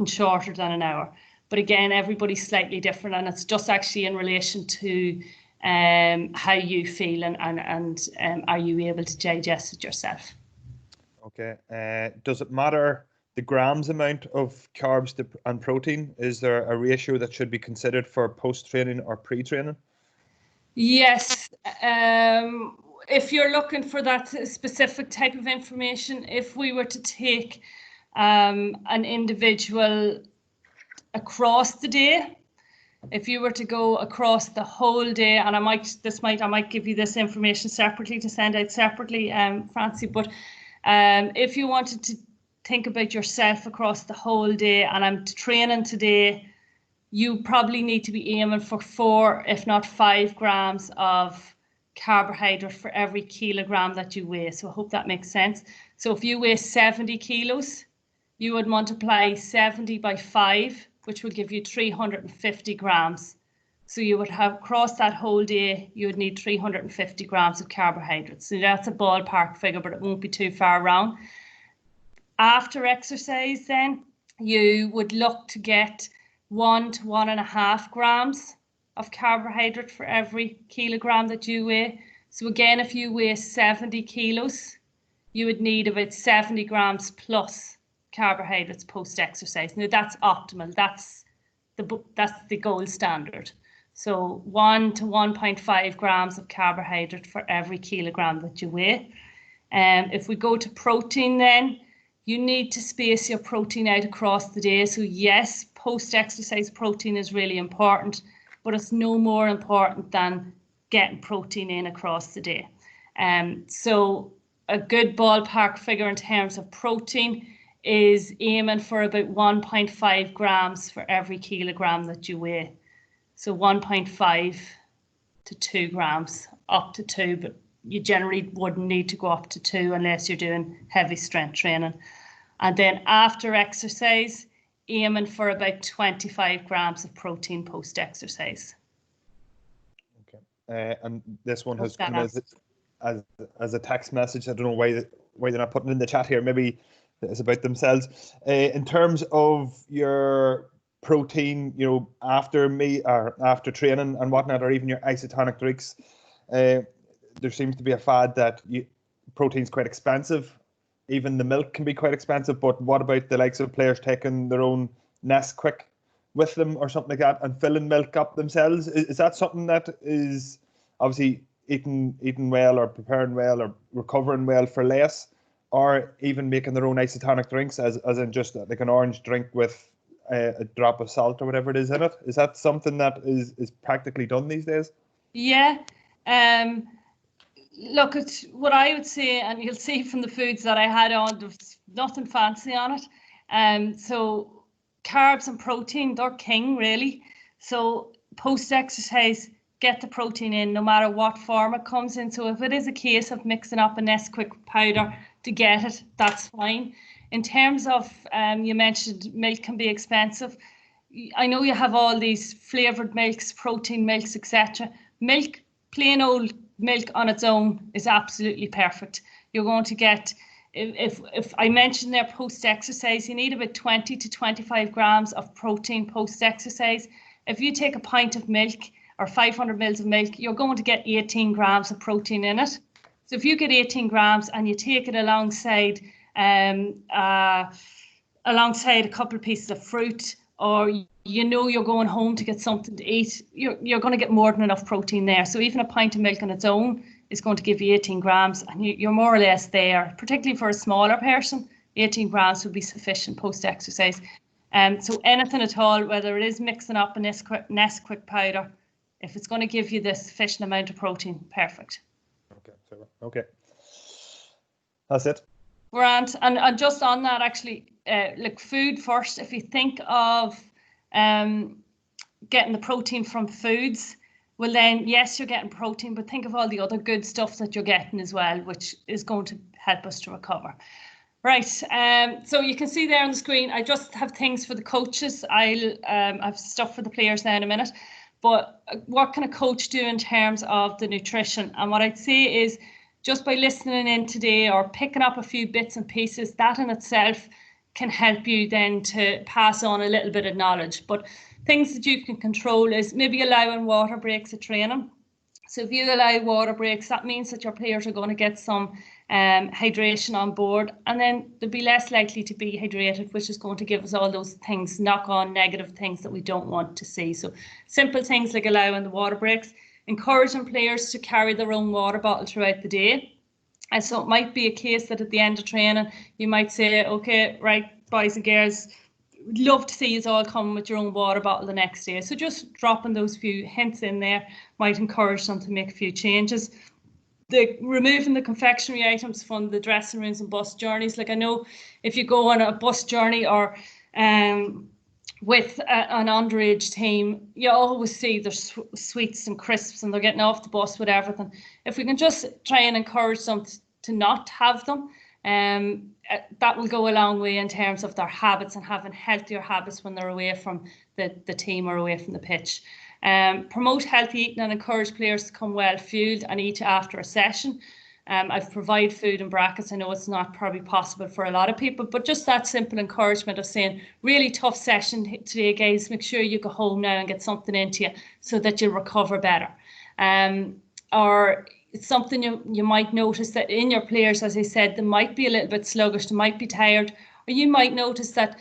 shorter than an hour. But again, everybody's slightly different, and it's just actually in relation to how you feel and are you able to digest it yourself. Okay, does it matter the grams amount of carbs and protein? Is there a ratio that should be considered for post-training or pre-training? Yes, if you're looking for that specific type of information, if we were to take an individual across the day, if you were to go across the whole day, and I might give you this information separately to send out separately, Francie, but if you wanted to think about yourself across the whole day, and I'm training today, you probably need to be aiming for 4, if not 5 grams of carbohydrate for every kilogram that you weigh. So I hope that makes sense. So if you weigh 70 kilos, you would multiply 70 by 5, which would give you 350 grams. So you would have across that whole day, you would need 350 grams of carbohydrates. So that's a ballpark figure, but it won't be too far wrong. After exercise then, you would look to get 1 to 1.5 grams of carbohydrate for every kilogram that you weigh. So again, if you weigh 70 kilos, you would need about 70 grams plus carbohydrates post-exercise. Now that's optimal. That's the gold standard. So 1 to 1.5 grams of carbohydrate for every kilogram that you weigh. If we go to protein then, you need to space your protein out across the day. So yes, post-exercise protein is really important, but it's no more important than getting protein in across the day. So a good ballpark figure in terms of protein is aiming for about 1.5 grams for every kilogram that you weigh. So 1.5 to 2 grams, up to 2, but you generally wouldn't need to go up to 2 unless you're doing heavy strength training. And then after exercise, aiming for about 25 grams of protein post-exercise. Okay, and this one has come as a text message. I don't know why they're not putting it in the chat here. Maybe it's about themselves. In terms of your protein, you know, after after training and whatnot, or even your isotonic drinks, there seems to be a fad that protein's quite expensive. Even the milk can be quite expensive. But what about the likes of players taking their own Nesquik with them or something like that and filling milk up themselves? Is that something that is obviously eating well or preparing well or recovering well for less, or even making their own isotonic drinks as in just like an orange drink with a drop of salt or whatever it is in it? Is that something that is practically done these days? Yeah. Look, it's what I would say, and you'll see from the foods that I had on, there's nothing fancy on it. So carbs and protein, they're king really. So post-exercise, get the protein in no matter what form it comes in. So if it is a case of mixing up a Nesquik powder to get it, that's fine. In terms of, you mentioned milk can be expensive. I know you have all these flavoured milks, protein milks, etc. Milk, plain old milk on its own is absolutely perfect. You're going to get, if I mentioned there post-exercise, you need about 20 to 25 grams of protein post-exercise. If you take a pint of milk or 500 mils of milk, you're going to get 18 grams of protein in it. So if you get 18 grams and you take it alongside a couple of pieces of fruit, or you know you're going home to get something to eat, you're going to get more than enough protein there. So even a pint of milk on its own is going to give you 18 grams, and you're more or less there. Particularly for a smaller person, 18 grams would be sufficient post-exercise. So anything at all, whether it is mixing up a Nesquik powder, if it's going to give you the sufficient amount of protein, perfect. Okay. That's it. Grant, and just on that, actually, like food first. If you think of getting the protein from foods, well then yes, you're getting protein, but think of all the other good stuff that you're getting as well, which is going to help us to recover. Right, so you can see there on the screen, I just have things for the coaches. I'll have stuff for the players now in a minute. But what can a coach do in terms of the nutrition? And what I'd say is, just by listening in today or picking up a few bits and pieces, that in itself can help you then to pass on a little bit of knowledge. But things that you can control is maybe allowing water breaks at training. So if you allow water breaks, that means that your players are going to get some hydration on board, and then they'll be less likely to be hydrated, which is going to give us all those things, knock-on negative things that we don't want to see. So simple things like allowing the water breaks, encouraging players to carry their own water bottle throughout the day. And so it might be a case that at the end of training, you might say, okay, right, boys and girls, we'd love to see you all come with your own water bottle the next day. So just dropping those few hints in there might encourage them to make a few changes. Removing the confectionery items from the dressing rooms and bus journeys. Like I know if you go on a bus journey or with an underage team, you always see there's sweets and crisps and they're getting off the bus with everything. If we can just try and encourage them to not have them, that will go a long way in terms of their habits and having healthier habits when they're away from the team or away from the pitch. Promote healthy eating and encourage players to come well fueled and eat after a session. I've provided food in brackets. I know it's not probably possible for a lot of people, but just that simple encouragement of saying, really tough session today, guys. Make sure you go home now and get something into you so that you'll recover better. Or it's something you might notice that in your players, as I said, they might be a little bit sluggish, they might be tired, or you might notice that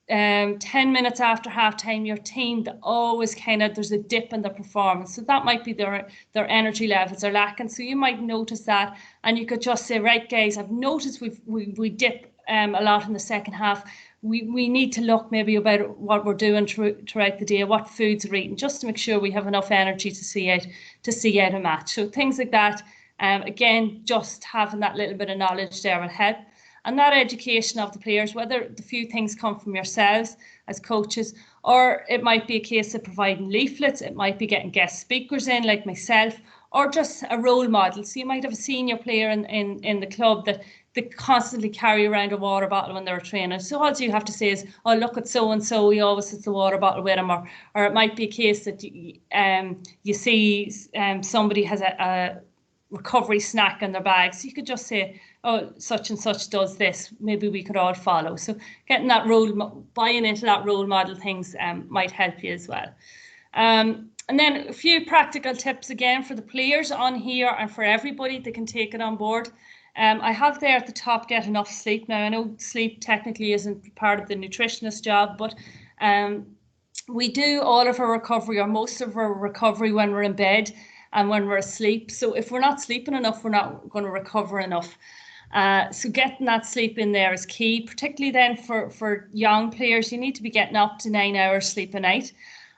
10 minutes after half time, your team, always there's a dip in their performance. So that might be their energy levels are lacking. So you might notice that, and you could just say, right, guys, I've noticed we dip a lot in the second half. We need to look maybe about what we're doing throughout the day, what foods we're eating, just to make sure we have enough energy to see out a match. So things like that. Again, just having that little bit of knowledge there will help. And that education of the players, whether the few things come from yourselves as coaches, or it might be a case of providing leaflets, it might be getting guest speakers in like myself, or just a role model. So you might have a senior player in the club that they constantly carry around a water bottle when they're training. So all you have to say is, oh, look at so-and-so, he always has the water bottle with him. Or it might be a case that you see somebody has a recovery snack in their bag. So you could just say, oh, such and such does this, maybe we could all follow. So getting that buying into that role model things might help you as well. And then a few practical tips again for the players on here and for everybody that can take it on board. I have there at the top, get enough sleep. Now I know sleep technically isn't part of the nutritionist job, but we do all of our recovery, or most of our recovery, when we're in bed and when we're asleep. So if we're not sleeping enough, we're not going to recover enough. So getting that sleep in there is key, particularly then for young players. You need to be getting up to 9 hours sleep a night.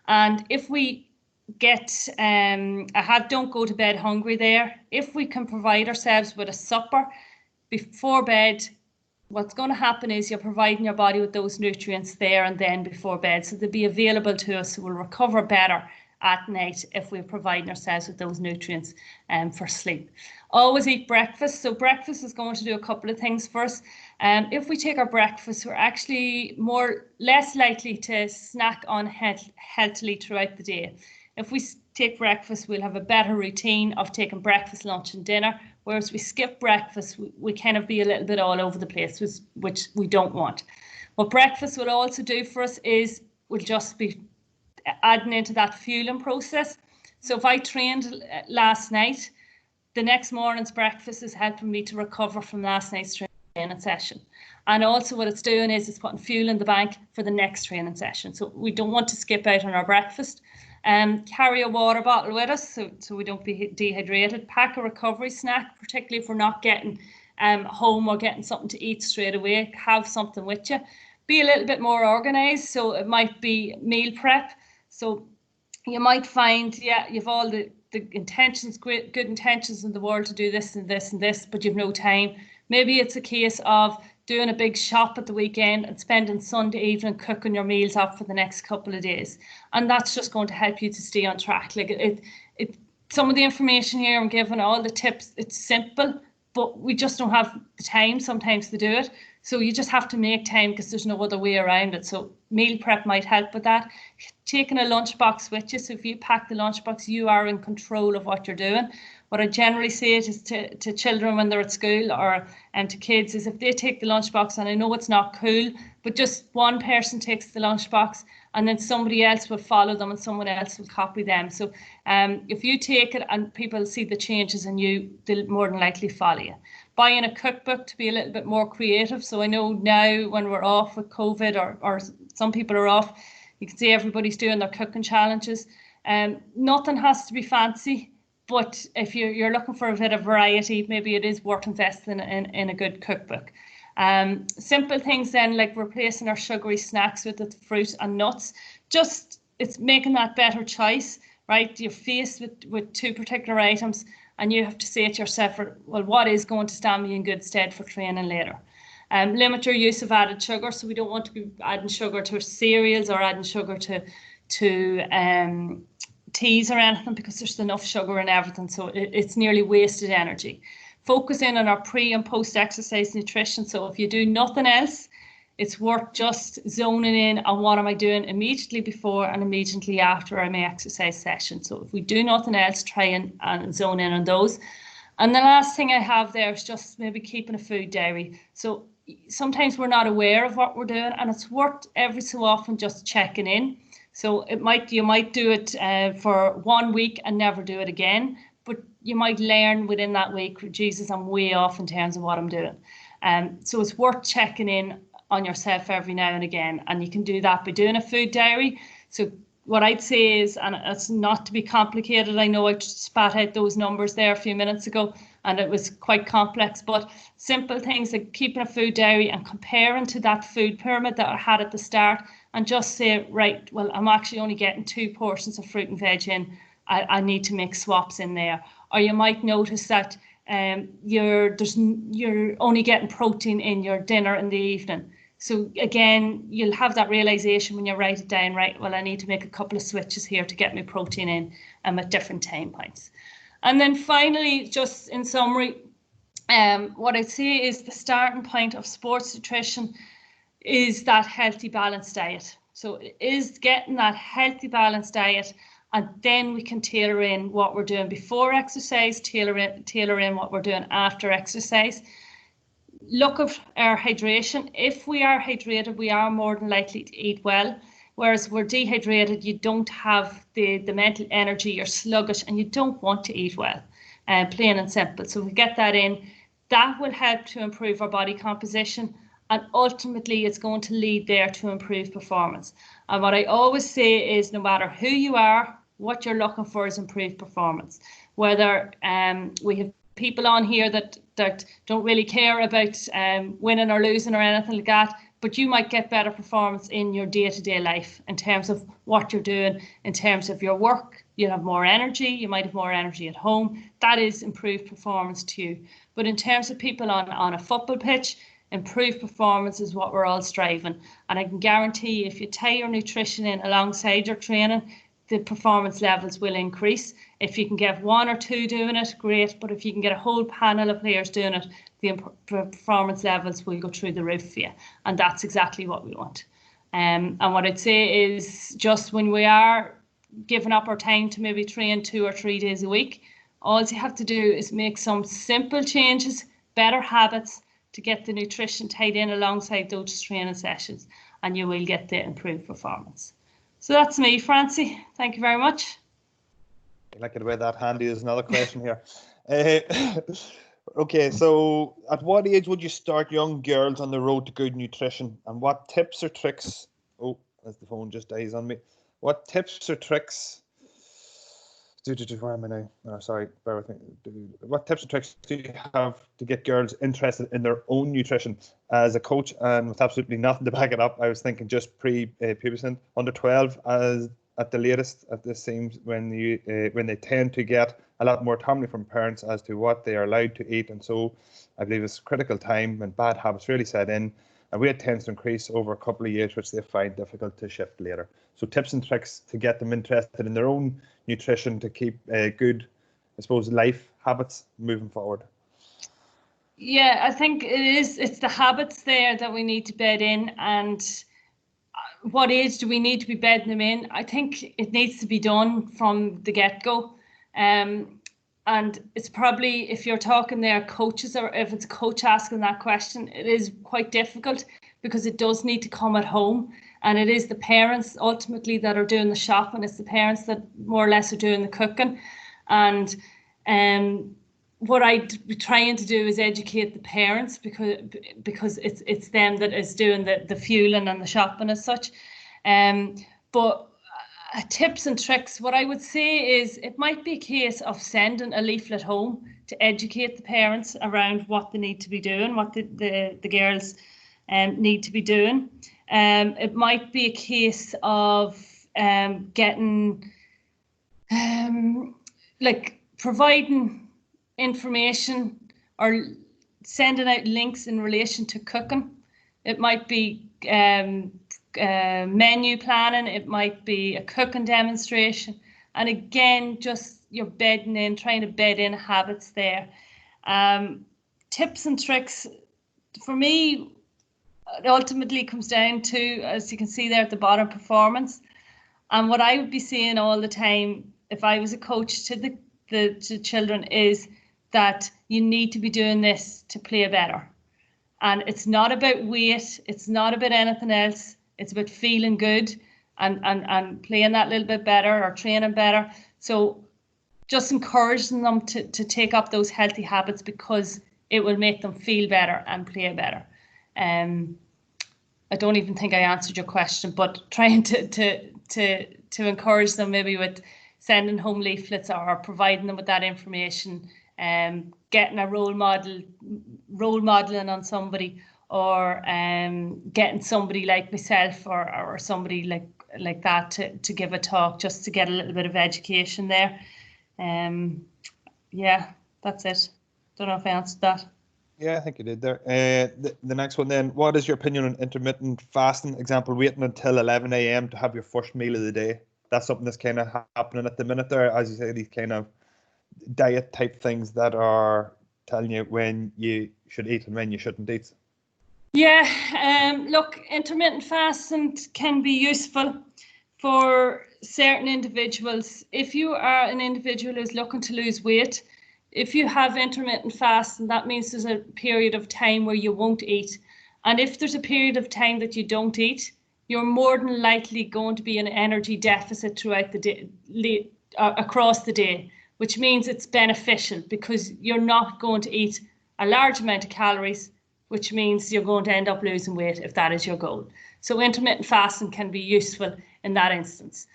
And if we get, don't go to bed hungry there. If we can provide ourselves with a supper before bed, what's going to happen is you're providing your body with those nutrients there and then before bed. So they'll be available to us. So we'll recover better at night if we're providing ourselves with those nutrients for sleep. Always eat breakfast. So breakfast is going to do a couple of things for us. If we take our breakfast, we're actually less likely to snack unhealthily throughout the day. If we take breakfast, we'll have a better routine of taking breakfast, lunch and dinner. Whereas we skip breakfast, we kind of be a little bit all over the place, which we don't want. What breakfast will also do for us is we'll just be adding into that fueling process. So if I trained last night, the next morning's breakfast is helping me to recover from last night's training session. And also what it's doing is it's putting fuel in the bank for the next training session. So we don't want to skip out on our breakfast. Carry a water bottle with us so we don't be dehydrated. Pack a recovery snack, particularly if we're not getting home or getting something to eat straight away. Have something with you. Be a little bit more organised. So it might be meal prep. So you might find, you've all the intentions, good intentions in the world to do this and this and this, but you've no time. Maybe it's a case of doing a big shop at the weekend and spending Sunday evening cooking your meals up for the next couple of days. And that's just going to help you to stay on track. Like some of the information here I'm giving, all the tips, it's simple, but we just don't have the time sometimes to do it. So you just have to make time because there's no other way around it. So meal prep might help with that. Taking a lunchbox with you. So if you pack the lunchbox, you are in control of what you're doing. What I generally say is to children when they're at school or to kids is if they take the lunchbox, and I know it's not cool, but just one person takes the lunchbox and then somebody else will follow them and someone else will copy them. So if you take it and people see the changes in you, they'll more than likely follow you. Buying a cookbook to be a little bit more creative. So I know now when we're off with COVID or some people are off, you can see everybody's doing their cooking challenges. Nothing has to be fancy. But if you're looking for a bit of variety, maybe it is worth investing in a good cookbook. Simple things then, like replacing our sugary snacks with the fruit and nuts. Just it's making that better choice, right? You're faced with two particular items and you have to say to yourself, well, what is going to stand me in good stead for training later? Limit your use of added sugar. So we don't want to be adding sugar to cereals or adding sugar to teas or anything, because there's enough sugar in everything, so it's nearly wasted energy. Focus in on our pre and post exercise nutrition. So if you do nothing else, it's worth just zoning in on what am I doing immediately before and immediately after my exercise session. So if we do nothing else, try and zone in on those. And the last thing I have there is just maybe keeping a food diary. So sometimes we're not aware of what we're doing, and it's worth every so often just checking in. So you might do it for 1 week and never do it again, but you might learn within that week, Jesus, I'm way off in terms of what I'm doing. So it's worth checking in on yourself every now and again, and you can do that by doing a food diary. So what I'd say is, and it's not to be complicated, I know I spat out those numbers there a few minutes ago and it was quite complex, but simple things like keeping a food diary and comparing to that food pyramid that I had at the start, and just say, right, well, I'm actually only getting 2 portions of fruit and veg in. I need to make swaps in there. Or you might notice that you're only getting protein in your dinner in the evening. So again, you'll have that realization when you write it down, right, well, I need to make a couple of switches here to get my protein in at different time points. And then finally, just in summary, what I'd say is the starting point of sports nutrition is that healthy, balanced diet. So it is getting that healthy, balanced diet, and then we can tailor in what we're doing before exercise, tailor in what we're doing after exercise. Look at our hydration. If we are hydrated, we are more than likely to eat well. Whereas we're dehydrated, you don't have the mental energy, you're sluggish, and you don't want to eat well, plain and simple. So if we get that in, that will help to improve our body composition, and ultimately it's going to lead there to improved performance. And what I always say is, no matter who you are, what you're looking for is improved performance. Whether we have people on here that don't really care about winning or losing or anything like that, but you might get better performance in your day-to-day life in terms of what you're doing, in terms of your work. You'll have more energy, you might have more energy at home. That is improved performance too. But in terms of people on a football pitch, improved performance is what we're all striving. And I can guarantee if you tie your nutrition in alongside your training, the performance levels will increase. If you can get 1 or 2 doing it, great. But if you can get a whole panel of players doing it, the performance levels will go through the roof for you. And that's exactly what we want. And what I'd say is, just when we are giving up our time to maybe train 2 or 3 days a week, all you have to do is make some simple changes, better habits, to get the nutrition tied in alongside those training sessions, and you will get the improved performance. So that's me, Francie. Thank you very much. I like the way that handy is another question here. Okay, so at what age would you start young girls on the road to good nutrition, and what tips or tricks? Oh, as the phone just dies on me. What tips or tricks? Where am I now? Oh, sorry, bear with me. What tips or tricks do you have to get girls interested in their own nutrition? As a coach, and with absolutely nothing to back it up, I was thinking just pre-pubescent, under 12 as at the latest. At this seems when they tend to get a lot more autonomy from parents as to what they are allowed to eat, and so I believe it's a critical time when bad habits really set in, and weight tends to increase over a couple of years, which they find difficult to shift later. So tips and tricks to get them interested in their own nutrition to keep good, I suppose, life habits moving forward. Yeah, I think it's the habits there that we need to bed in. And what age do we need to be bedding them in? I think it needs to be done from the get-go. And it's probably, if you're talking there coaches, or if it's a coach asking that question, it is quite difficult, because it does need to come at home, and it is the parents ultimately that are doing the shopping. It's the parents that more or less are doing the cooking. And what I'd be trying to do is educate the parents, because it's them that is doing the fueling and the shopping as such. But tips and tricks, what I would say is, it might be a case of sending a leaflet home to educate the parents around what they need to be doing, what the girls need to be doing. It might be a case of getting like providing information or sending out links in relation to cooking. It might be menu planning, it might be a cooking demonstration, and again, just you're bedding in, trying to bed in habits there. Tips and tricks, for me, it ultimately comes down to, as you can see there at the bottom, performance. And what I would be seeing all the time if I was a coach to the children is that you need to be doing this to play better. And it's not about weight, it's not about anything else. It's about feeling good and playing that little bit better or training better. So just encouraging them to take up those healthy habits, because it will make them feel better and play better. I don't even think I answered your question, but trying to encourage them, maybe with sending home leaflets or providing them with that information, getting a role modeling on somebody, or getting somebody like myself or somebody like that to give a talk, just to get a little bit of education there. Yeah, that's it. Don't know if I answered that. Yeah, I think you did there. The next one then, what is your opinion on intermittent fasting? Example, waiting until 11 a.m. to have your first meal of the day. That's something that's kind of happening at the minute there. As you say, these kind of diet type things that are telling you when you should eat and when you shouldn't eat. Yeah, look, intermittent fasting can be useful for certain individuals. If you are an individual who's looking to lose weight, if you have intermittent fasting, that means there's a period of time where you won't eat. And if there's a period of time that you don't eat, you're more than likely going to be in an energy deficit throughout the day, across the day, which means it's beneficial, because you're not going to eat a large amount of calories, which means you're going to end up losing weight if that is your goal. So intermittent fasting can be useful in that instance.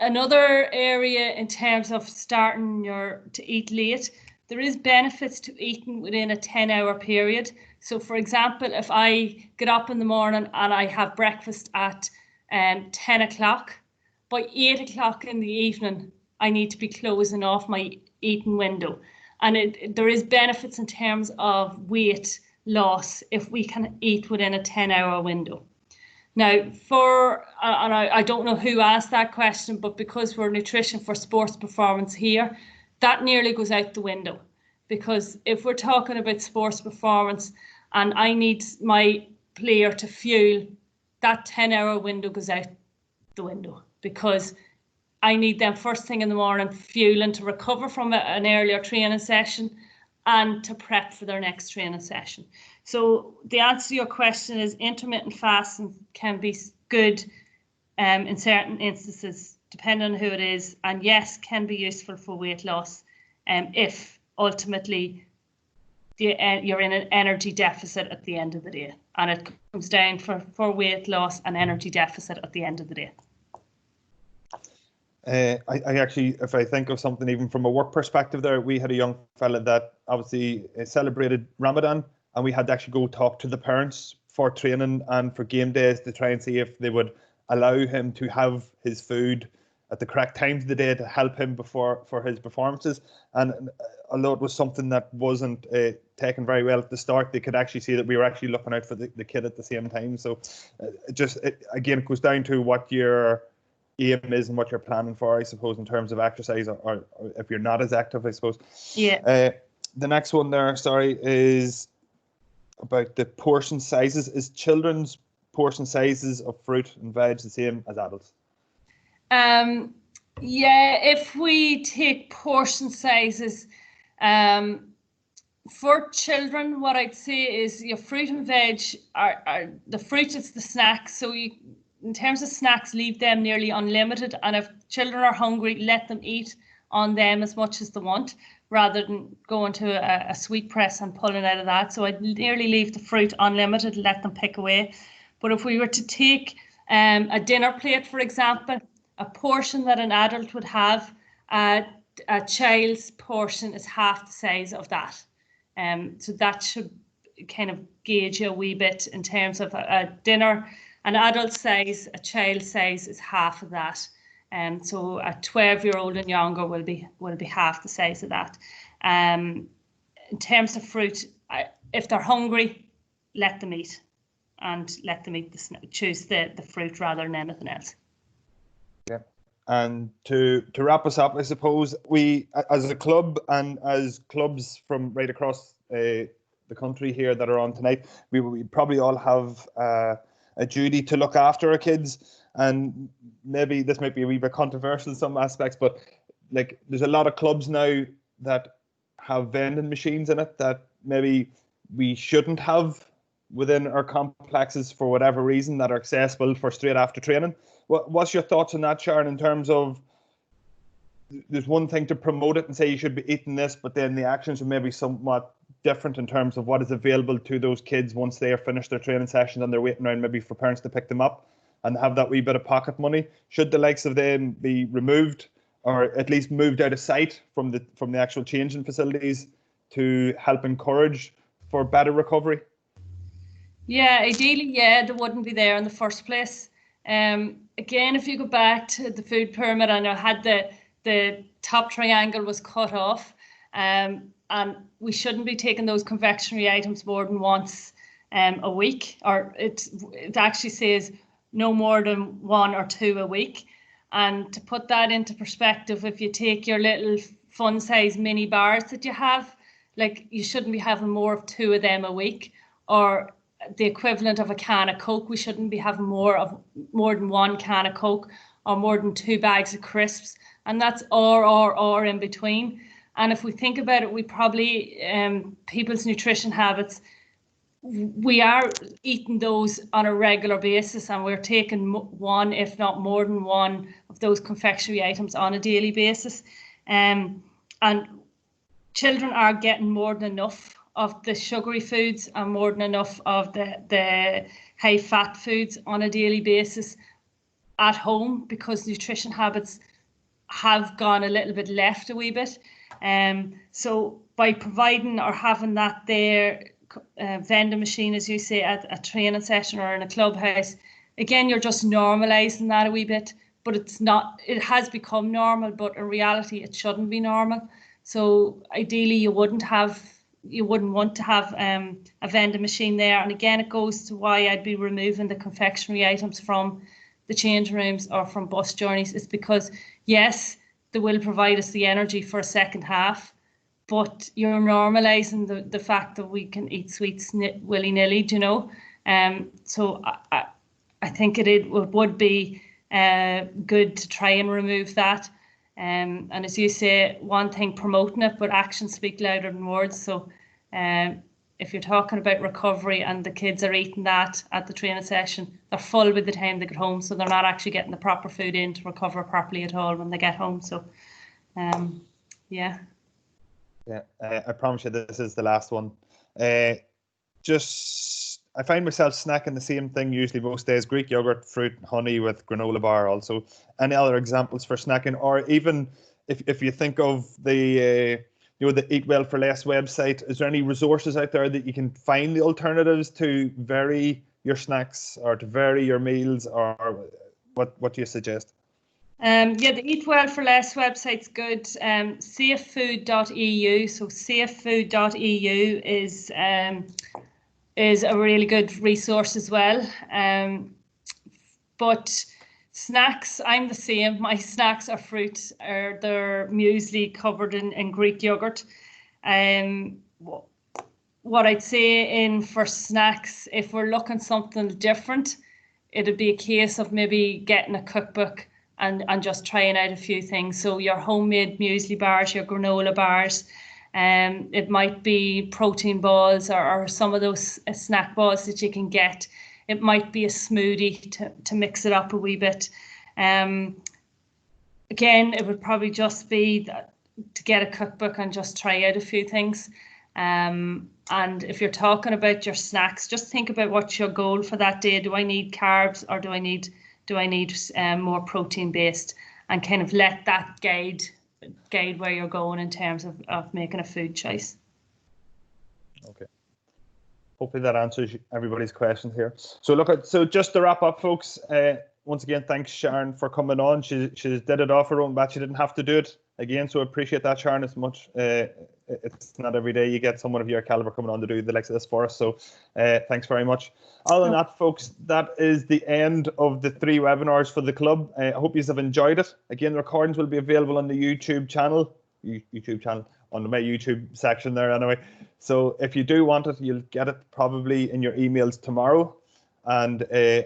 Another area in terms of starting to eat late, there is benefits to eating within a 10-hour period. So for example, if I get up in the morning and I have breakfast at 10 o'clock, by 8 o'clock in the evening, I need to be closing off my eating window. And there is benefits in terms of weight loss if we can eat within a 10-hour window. Now, and I don't know who asked that question, but because we're nutrition for sports performance here, that nearly goes out the window. Because if we're talking about sports performance and I need my player to fuel, that 10-hour window goes out the window, because I need them first thing in the morning fueling to recover from an earlier training session and to prep for their next training session. So the answer to your question is intermittent fasting can be good in certain instances, depending on who it is, and yes, can be useful for weight loss if ultimately you're in an energy deficit at the end of the day, and it comes down for weight loss and energy deficit at the end of the day. I actually, if I think of something even from a work perspective there, we had a young fella that obviously celebrated Ramadan, and we had to actually go talk to the parents for training and for game days to try and see if they would allow him to have his food at the correct times of the day to help him for his performances. And although it was something that wasn't taken very well at the start, they could actually see that we were actually looking out for the kid at the same time. So again, it goes down to what your aim is and what you're planning for, I suppose, in terms of exercise, or if you're not as active, I suppose. Yeah. The next one there, sorry, is about the portion sizes. Is children's portion sizes of fruit and veg the same as adults? Yeah, if we take portion sizes, for children, what I'd say is your fruit and veg are the fruit is the snacks. So in terms of snacks, leave them nearly unlimited. And if children are hungry, let them eat on them as much as they want, rather than going to a sweet press and pulling out of that. So I'd nearly leave the fruit unlimited, let them pick away. But if we were to take a dinner plate, for example, a portion that an adult would have, a child's portion is half the size of that. So that should kind of gauge you a wee bit in terms of a dinner. An adult size, a child size is half of that. So a 12-year-old and younger will be half the size of that. In terms of fruit, if they're hungry, let them eat, and let them eat choose the fruit rather than anything else. Yeah. And to wrap us up, I suppose, we as a club and as clubs from right across the country here that are on tonight, we probably all have a duty to look after our kids. And maybe this might be a wee bit controversial in some aspects, but like there's a lot of clubs now that have vending machines in it that maybe we shouldn't have within our complexes for whatever reason, that are accessible for straight after training. What's your thoughts on that, Sharon, in terms of, there's one thing to promote it and say you should be eating this, but then the actions are maybe somewhat different in terms of what is available to those kids once they are finished their training sessions and they're waiting around maybe for parents to pick them up and have that wee bit of pocket money. Should the likes of them be removed or at least moved out of sight from the actual changing facilities to help encourage for better recovery? Yeah, ideally, yeah, they wouldn't be there in the first place. Again, if you go back to the food pyramid, and I had the top triangle was cut off, and we shouldn't be taking those confectionery items more than once a week, or it actually says no more than 1 or 2 a week. And to put that into perspective, if you take your little fun size mini bars that you have, like, you shouldn't be having more of 2 of them a week, or the equivalent of a can of Coke. We shouldn't be having more than 1 can of Coke or more than 2 bags of crisps, and that's or in between. And if we think about it, we probably people's nutrition habits, we are eating those on a regular basis, and we're taking 1, if not more than 1 of those confectionery items on a daily basis. And children are getting more than enough of the sugary foods and more than enough of the high fat foods on a daily basis at home, because nutrition habits have gone a little bit left a wee bit. So by providing or having that there vending machine, as you say, at a training session or in a clubhouse, again, you're just normalizing that a wee bit, but it's not, it has become normal, but in reality it shouldn't be normal. So ideally you wouldn't want to have a vending machine there. And again, it goes to why I'd be removing the confectionery items from the change rooms or from bus journeys. It's because, yes, they will provide us the energy for a second half, but you're normalising the fact that we can eat sweets willy-nilly, you know. So I think it would be good to try and remove that. And as you say, one thing promoting it, but actions speak louder than words. So if you're talking about recovery and the kids are eating that at the training session, they're full by the time they get home, so they're not actually getting the proper food in to recover properly at all when they get home. So yeah. I promise you this is the last one. I find myself snacking the same thing usually most days: Greek yogurt, fruit, honey with granola bar. Also, any other examples for snacking? Or even if you think of the the Eat Well for Less website, is there any resources out there that you can find the alternatives to vary your snacks or to vary your meals, or what do you suggest? Yeah, the Eat Well for Less website's good. Safefood.eu. So safefood.eu is a really good resource as well. But snacks, I'm the same. My snacks are fruit, or they're muesli covered in Greek yogurt. What I'd say for snacks, if we're looking something different, it'd be a case of maybe getting a cookbook and just trying out a few things. So your homemade muesli bars, your granola bars, it might be protein balls or some of those snack balls that you can get. It might be a smoothie to mix it up a wee bit. Again, it would probably just be to get a cookbook and just try out a few things. And if you're talking about your snacks, just think about what's your goal for that day. Do I need carbs, or do I need more protein based, and kind of let that guide where you're going in terms of making a food choice. Okay. Hopefully that answers everybody's questions here. So just to wrap up, folks, once again, thanks Sharon for coming on. She did it off her own bat. She didn't have to do it again, so I appreciate that, Sharon, as much. It's not every day you get someone of your caliber coming on to do the likes of this for us, so thanks very much. Other than that, folks, that is the end of the 3 webinars for the club. I hope you have enjoyed it. Again, the recordings will be available on the YouTube channel, on my YouTube section there anyway. So if you do want it, you'll get it probably in your emails tomorrow. And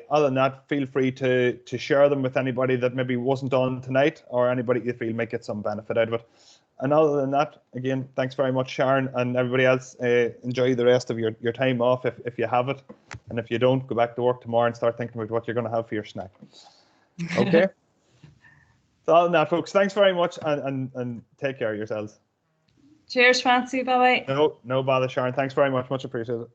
other than that, feel free to share them with anybody that maybe wasn't on tonight, or anybody you feel might get some benefit out of it. And other than that, again, thanks very much, Sharon, and everybody else. Enjoy the rest of your time off if you have it. And if you don't, go back to work tomorrow and start thinking about what you're going to have for your snack. Okay? So other than that, folks, thanks very much, and take care of yourselves. Cheers, Francie. Bye-bye. No bother, Sharon. Thanks very much. Much appreciated.